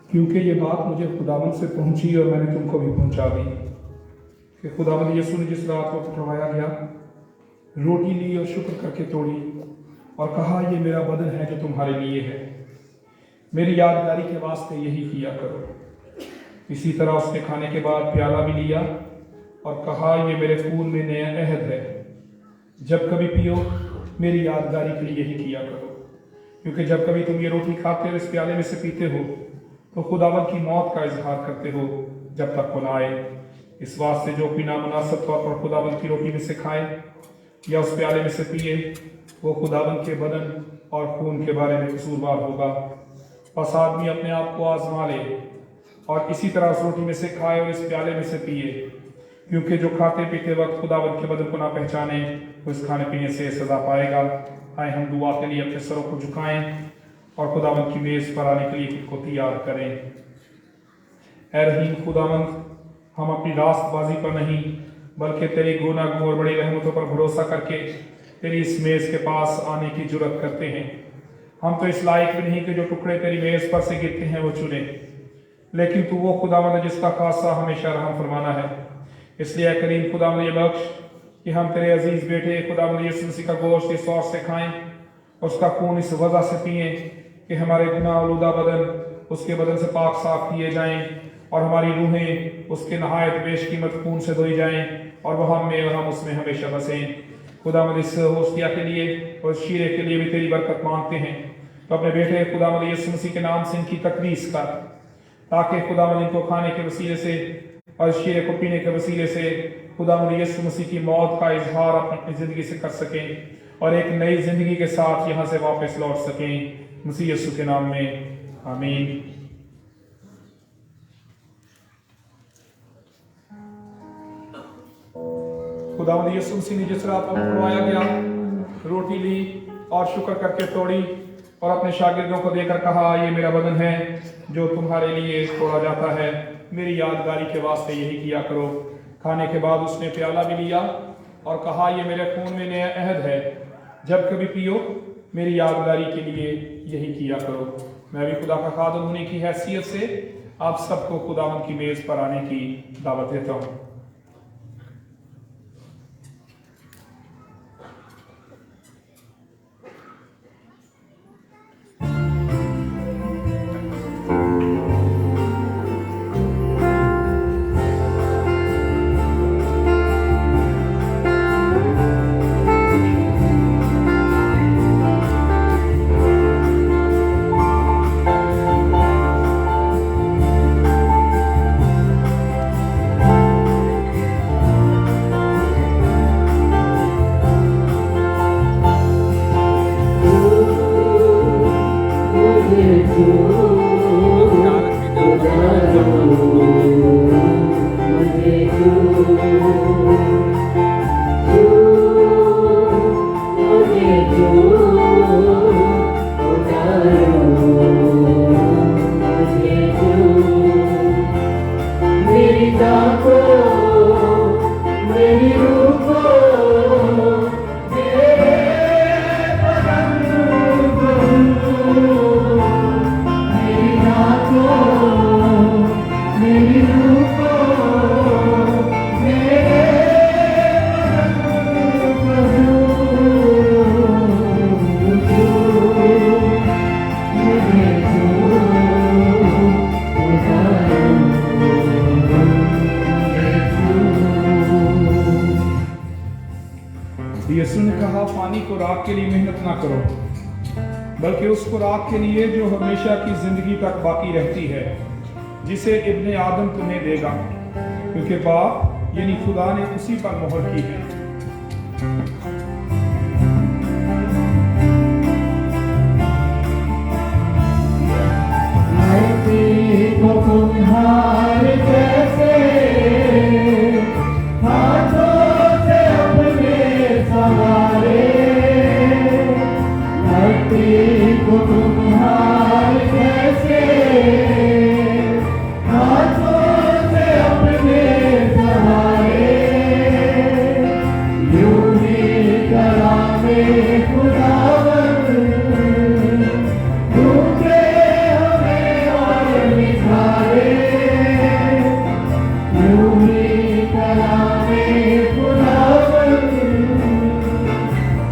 क्योंकि ये बात मुझे खुदावंद से पहुंची और मैंने तुमको भी पहुंचा दी कि खुदावंद यीशु ने जिस रात को पकड़वाया गया, रोटी ली और शुक्र करके तोड़ी और कहा, ये मेरा बदन है जो तुम्हारे लिए है, मेरी यादगारी के वास्ते यही किया करो। इसी तरह उसने खाने के बाद प्याला भी लिया और कहा, ये मेरे खून में नया अहद है, जब कभी पियो मेरी यादगारी के लिए यही किया करो। क्योंकि जब कभी तुम ये रोटी खाते हो, इस प्याले में से पीते हो, तो खुदावंद की मौत का इजहार करते हो जब तक वो ना आए। इस वास्ते जो कोई नामुनासिब तौर पर खुदावंद की रोटी में से खाए या उस प्याले में से पिए, वो खुदावंद के बदन और खून के बारे में कसूरवार होगा। बस आदमी अपने आप को आजमा ले और इसी तरह उस रोटी में से खाए और इस प्याले में से पिए, क्योंकि जो खाते पीते वक्त खुदावंद के बदन को ना पहचाने, वो इस खाने पीने से सजा पाएगा। आए हम दुआ के लिए अपने सरों को झुकाएं और खुदावंद की मेज पर आने के लिए खुद को तैयार करें। ऐ रहीम खुदावंद, हम अपनी रास्तबाजी पर नहीं बल्कि तेरी गुनाह और बड़ी रहमतों पर भरोसा करके तेरी इस मेज के पास आने की जुर्रत करते हैं। हम तो इस लायक भी नहीं कि जो टुकड़े तेरी मेज पर से गिरते हैं वो चुने, लेकिन तू वो खुदावंद जिसका खासा हमेशा रहम फरमाना है। इसलिए ऐ करीम खुदावंद ये बख्श कि हम तेरे अजीज बेटे खुदावंद यीशु मसीह का गोश्त इस और से खाएं, उसका खून इस वजह से पिएं कि हमारे गुनाह आलूदा बदन उसके बदन से पाक साफ किए जाएं और हमारी रूहें उसके नहायत बेशकीमत खून से धोई जाएं और वह हम में और हम उसमें हमेशा बसें। खुदावंद इस होस्टिया के लिए और इस शीरे के लिए भी तेरी बरकत मांगते हैं, तो अपने बेटे खुदावंद यीशु मसीह के नाम से इनकी तकदीस कर, ताकि खुदावंद इनको खाने के वसीले से और इस शीरे को पीने के वसीले से खुदावंद यीशु मसीह की मौत का इजहार अपनी जिंदगी से कर सकें और एक नई जिंदगी के साथ यहाँ से वापस लौट सकें। मसीह यीशु के नाम में आमीन। खुदावंद यीशु मसीह ने जिस रात को पकड़वाया गया, रोटी ली और शुक्र करके तोड़ी और अपने शागिर्दों को देकर कहा, ये मेरा बदन है जो तुम्हारे लिए तोड़ा जाता है, मेरी यादगारी के वास्ते यही किया करो। खाने के बाद उसने प्याला भी लिया और कहा, ये मेरे खून में नया अहद है, जब कभी पियो मेरी यादगारी के लिए यही किया करो। मैं भी खुदा का खादम होने की हैसियत से आप सबको खुदावंद की मेज पर आने की दावत देता हूँ। यीशु ने कहा पानी को रात के लिए मेहनत ना करो, बल्कि उस खुराक के लिए जो हमेशा की जिंदगी तक बाकी रहती है, जिसे इब्ने आदम तुम्हें देगा, क्योंकि बाप यानी खुदा ने उसी पर मोहर की है। तुम्हारे जैसे हाथों से अपने सवारे, धरती को तुम्हारे जैसे हाथों से अपने सवारे, यूं ही करामे खुदावन ढूंढे हमें और निखारे, यूं ही करामे खुदावन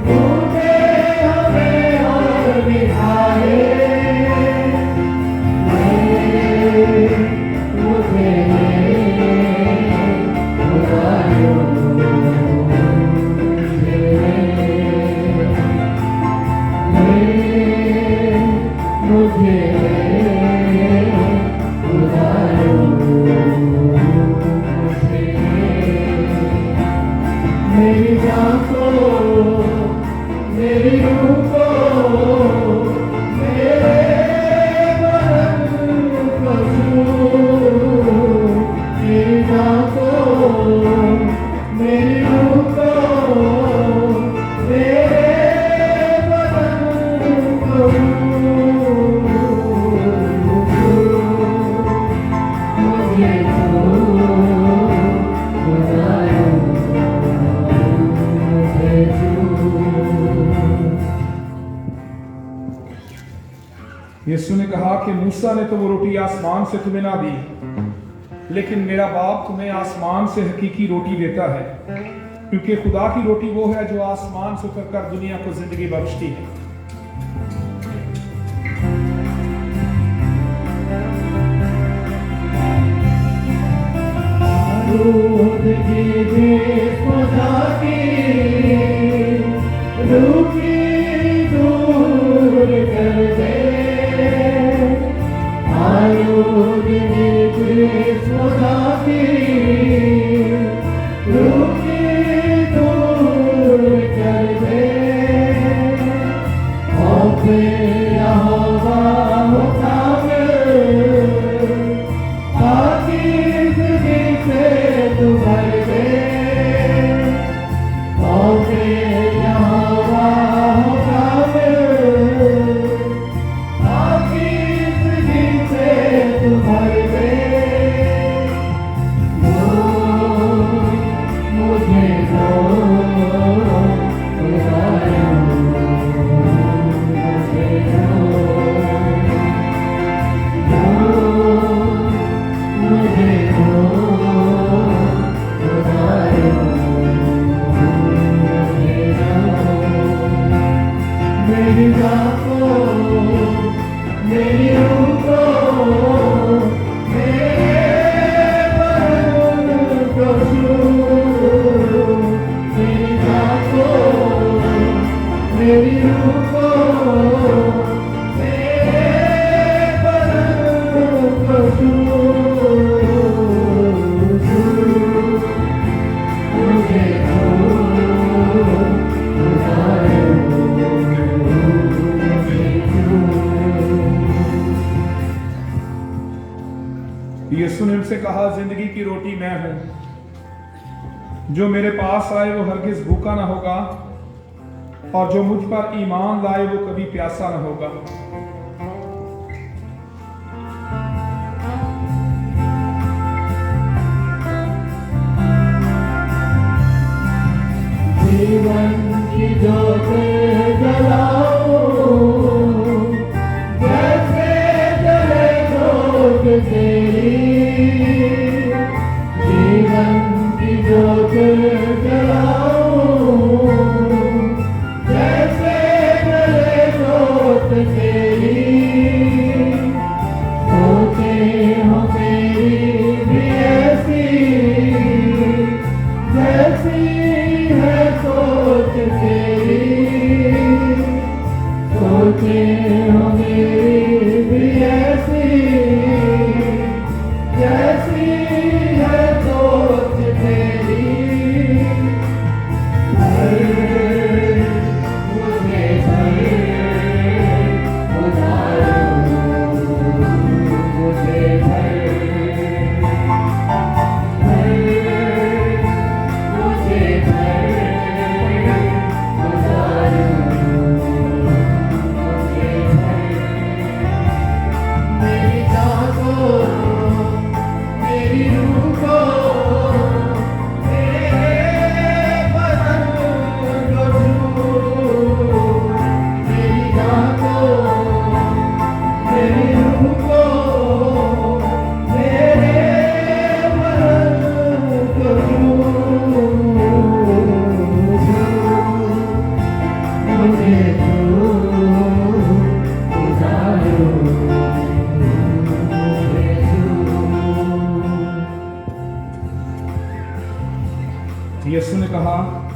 ढूंढे हमें और निखारे, मुझे खुदायो मुझे खुदायो मेरी जान को मेरी रूह को मेरे बदन को छू, मेरी जान को मेरी रूह को मेरे बदन को मुझे खुदायो यीशु ने कहा कि मूसा ने तो वो रोटी आसमान से तुम्हें ना दी, लेकिन मेरा बाप तुम्हें आसमान से हकीकी रोटी देता है, क्योंकि खुदा की रोटी वो है जो आसमान से उतरकर दुनिया को जिंदगी बख्शती है। दूध की देश खुदा की रूखी दूर कर दे, आलूद की देश खुदा की रूखी दूर कर दे, और फिर यहोवा होता तू भर दे, और फिर यहोवा होगा से तू भर दे, मुझे मेरी जान को मेरी रूह को मेरे बदन को छू, मेरी जान को मेरी रूह को मेरे बदन को छू, मुझे यीशु ने उनसे कहा जिंदगी की रोटी मैं हूं, जो मेरे पास आए वो हरगिज भूखा ना होगा, और जो मुझ पर ईमान लाए वो कभी प्यासा ना होगा। जीवन की ज्योत जलाओ, जैसे जले जोत तेरी, जीवन की ज्योत जलाओ, जैसे जले जोत तेरी, सोचे हो मेरी भी ऐसी जैसी है सोच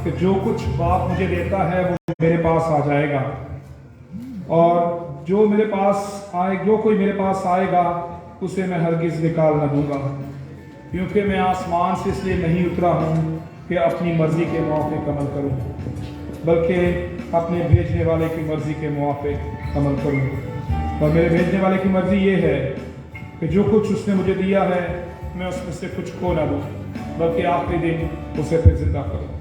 कि जो कुछ बाप मुझे देता है वो मेरे पास आ जाएगा, और जो कोई मेरे पास आएगा उसे मैं हरगिज निकाल न दूंगा, क्योंकि मैं आसमान से इसलिए नहीं उतरा हूँ कि अपनी मर्जी के मुआफिक अमल करूँ, बल्कि अपने भेजने वाले की मर्जी के मुआफिक अमल करूँ। और मेरे भेजने वाले की मर्जी ये है कि जो कुछ उसने मुझे दिया है मैं उसमें से कुछ खो ना दूँ, बल्कि आखिरी दिन उसे फिर जिंदा करूँ।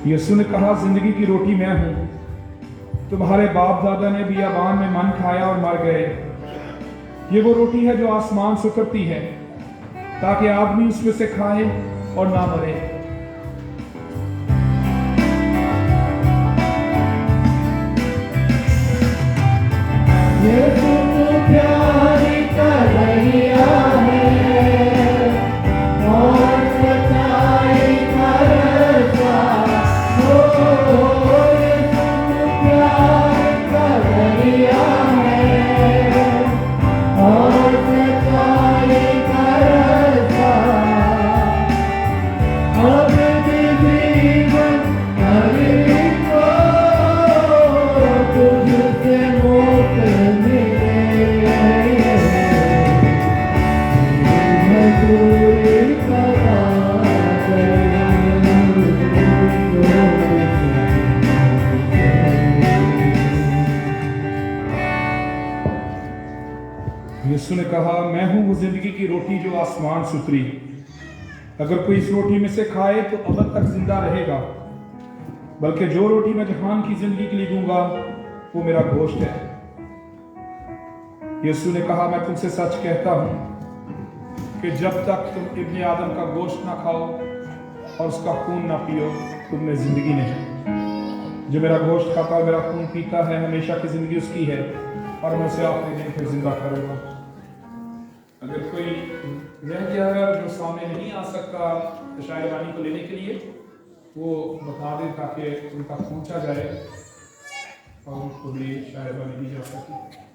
यीशु ने कहा, जिंदगी की रोटी मैं हूं। तुम्हारे बाप दादा ने बियाबान में मन खाया और मर गए। ये वो रोटी है जो आसमान से उतरती है, ताकि आदमी उसमें से खाए और ना मरे। यीशु तू प्यारी कन्हैया है और सच्चाई का रास्ता। यीशु ने कहा, मैं हूं वो जिंदगी की रोटी जो आसमान से उतरी। अगर कोई इस रोटी में से खाए तो अबद तक जिंदा रहेगा, बल्कि जो रोटी मैं जहान की जिंदगी के लिए दूंगा वो मेरा गोश्त है। यीशु ने कहा, मैं तुमसे सच कहता हूं कि जब तक तुम इब्ने आदम का गोश्त ना खाओ और उसका खून ना पियो, तुम में जिंदगी नहीं। जो मेरा गोश्त खाता और मेरा खून पीता है, हमेशा की जिंदगी उसकी है, और मैं उसे आखिरी दिन फिर जिंदा करूंगा। अगर कोई रह गया है जो सामने नहीं आ सकता शायरवानी को लेने के लिए, वो बता दें ताकि उनका पूछा जाए और उनको भी शायरवानी दी जा सके।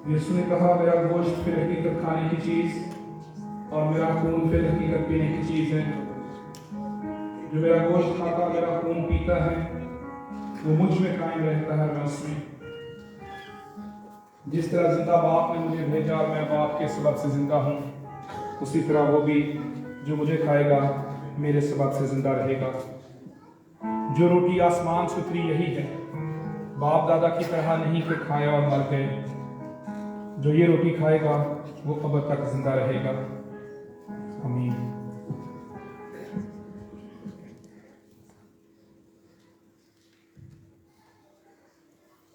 यीशु ने कहा, मेरा गोश्त फिर हकीकत खाने की चीज और मेरा खून फिर हकीकत पीने की चीज है। जो मेरा गोश्त खाता मेरा खून पीता है वो मुझ में कायम रहता है, मैं उसमें। जिस तरह जिंदा बाप ने मुझे भेजा और मैं बाप के सबब से जिंदा हूँ, उसी तरह वो भी जो मुझे खाएगा मेरे सबब से जिंदा रहेगा। जो रोटी आसमान से उतरी यही है, बाप दादा की तरह नहीं कि खाया और मर गए। जो ये रोटी खाएगा वो अब तक जिंदा रहेगा। आमीन।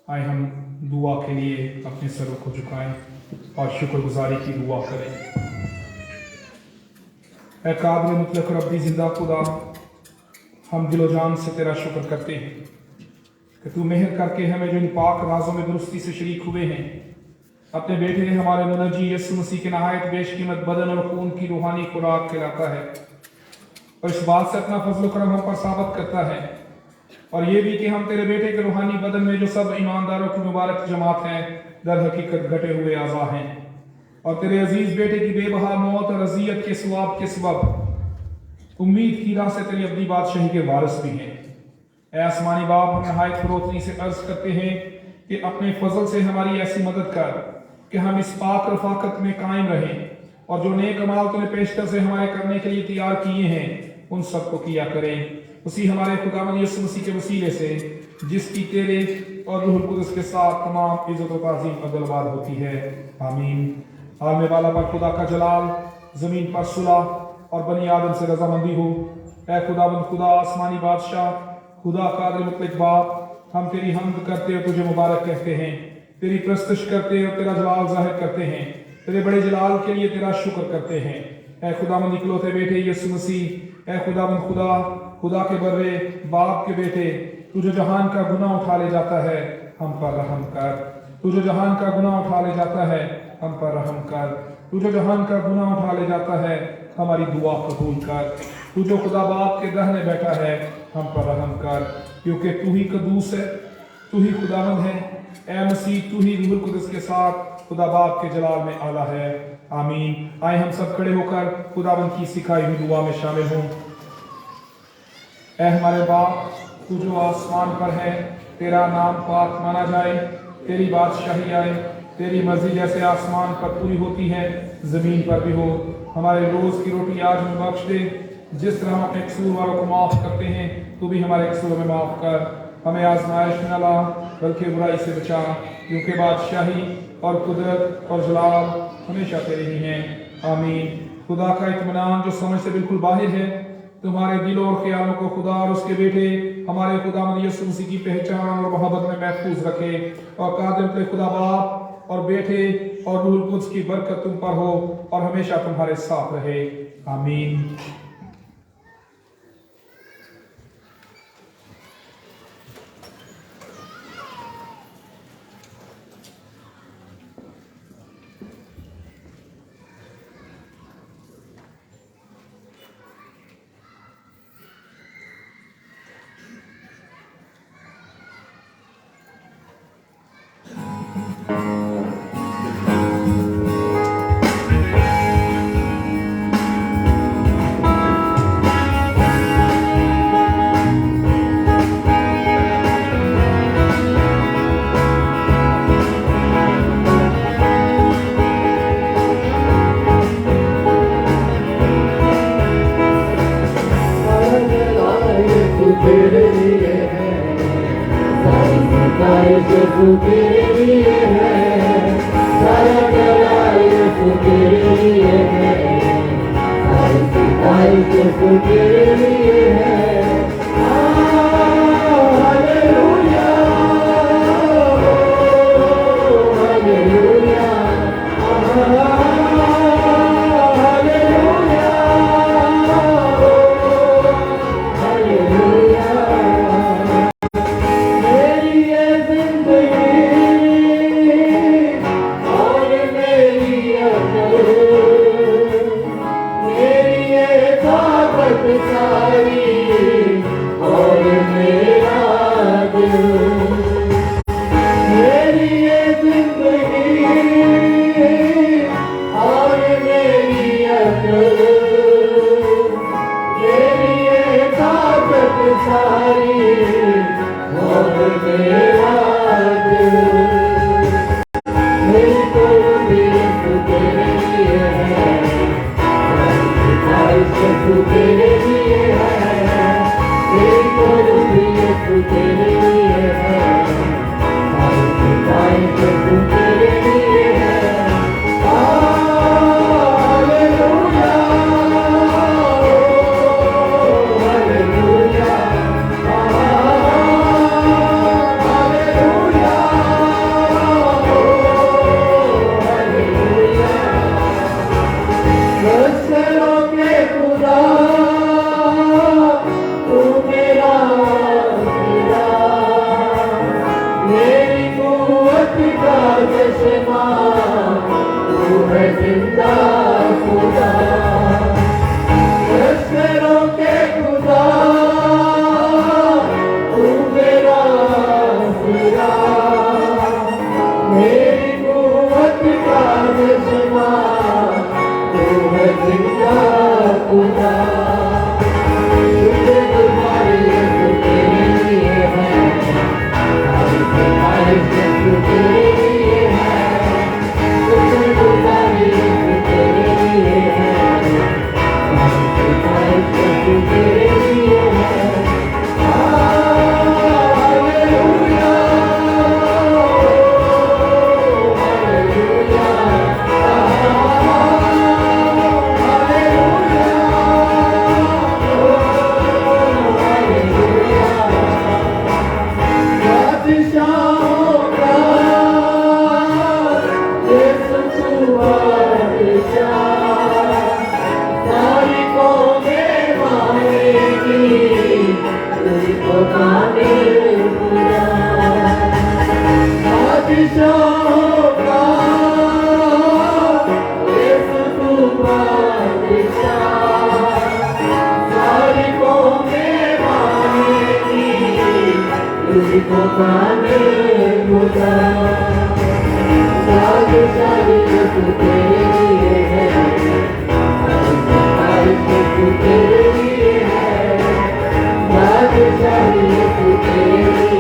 आए हम दुआ के लिए अपने सरों को झुकाएं और शुक्रगुजारी की दुआ करें। ऐ काबिल मुतलक रब्बी जिंदा खुदा, हम दिलो जान से तेरा शुक्र करते हैं कि तू मेहर करके हमें जो इन पाक राजों में दुरुस्ती से शरीक हुए हैं, अपने बेटे हमारे मुनजी यीशु मसीह के नहायत बेशकीमत बदन और खून की रूहानी खुराक खिलाता है और इस बात से अपना फजल करम हम पर साबित करता है, और ये भी कि हम तेरे बेटे के रूहानी बदन में जो सब ईमानदारों की मुबारक जमात है दर हकीकत घटे हुए आज़ा हैं, और तेरे अजीज बेटे की बेबहा मौत और अजियत के सवाब के सबब उम्मीद की राह से तेरी अपनी बादशाही के वारिस भी हैं। ऐ आसमानी बाप, हम नहायत फरोतनी से अर्ज करते हैं कि अपने फजल से हमारी ऐसी मदद कर कि हम इस पाक रफाकत में कायम रहें और जो नेक अमाल तूने पेशतर से हमारे करने के लिए तैयार किए हैं उन सबको किया करें, उसी हमारे खुदावंद यीशु मसीह के वसीले से, जिसकी तेरे और रूहुल कुद्स के साथ तमाम इज्जत और ताज़ीम अदलबाद होती है। आमीन। आलम वाला पर खुदा का जलाल, जमीन पर सुलह और बनी आदम से रजामंदी हो। ऐ खुदावंद खुदा, आसमानी बादशाह, खुदा कादिर मुतलक बाप, हम तेरी हम्द करते और तुझे मुबारक कहते हैं, तेरी प्रस्तुश करते और तेरा जलाल जाहिर करते हैं, तेरे बड़े जलाल के लिए तेरा शुक्र करते हैं। ऐ खुदावंद इकलौते बेटे यीशु मसीह, ऐ खुदावंद खुदा, खुदा के बर्रे बाप के बेटे, तू जो जहान का गुनाह उठा ले जाता है हम पर रहम कर। तू जो जहान का गुनाह उठा ले जाता है हम पर रहम कर। तू जो जहान का गुनाह उठा ले जाता है हमारी दुआ कबूल कर। तू जो खुदा बाप के दाहिने बैठा है हम पर रहम कर, क्योंकि तू ही कदूस है, तू ही खुदावंद है। ऐ मसीह, तू ही रूहुल कुद्स के साथ खुदा बाप के जलाल में आला है। आमीन। आए हम सब खड़े होकर खुदावंद की सिखाई हुई दुआ में शामिल हों। ऐ हमारे बाप, तू जो आसमान पर है, तेरा नाम पाक माना जाए, तेरी बादशाही आए, तेरी मर्जी जैसे आसमान पर पूरी होती है जमीन पर भी हो। हमारे रोज की रोटी आज हमें बख्श दे, जिस तरह हम अपने कसूर वालों को माफ करते हैं तू भी हमारे कसूरों में माफ कर। हमें आजमाइश में न ला बल्कि बुराई से बचा, क्योंकि बादशाही और कुदरत और जलाल हमेशा तेरी ही है। आमीन। खुदा का इत्मीनान जो समझ से बिल्कुल बाहर है तुम्हारे दिलों और ख्यालों को खुदा और उसके बेटे हमारे खुदावंद यीशु मसीह की पहचान और मोहब्बत में महफूज रखे, और कादिर पे खुदा बाप और बेटे और रूहुल कुद्स की बरकत तुम पर हो और हमेशा तुम्हारे साथ रहे। आमीन। सारी यीशु तेरे लिए है। Hallelujah, hallelujah, hallelujah, hallelujah. लश्करों के खुदा तू मेरा खुदा, मेरी कुव्वत का चश्मा, तू है जिंदा खुदा। लश्करों के खुदा तू मेरा खुदा, मेरी कुव्वत का चश्मा, तू है जिंदा खुदा। शुक्रगुजारी यीशु तेरे लिए है, तारीफ यीशु तेरे लिए है। शुक्रगुजारी यीशु तेरे लिए है, तारीफ यीशु तेरे लिए है। हालेलुया, हालेलुया, बादशाहों का यीशु तू बादशाह, सारी कौमें मानेगी तुझको कामिल खुदा। बादशाहों का यीशु तू बादशाह, सारी कौमें मानेगी तुझको कामिल खुदा। बादशाही यीशु तेरे लिए है, तारीफ यीशु तेरे लिए है। बादशाही यीशु तेरे लिए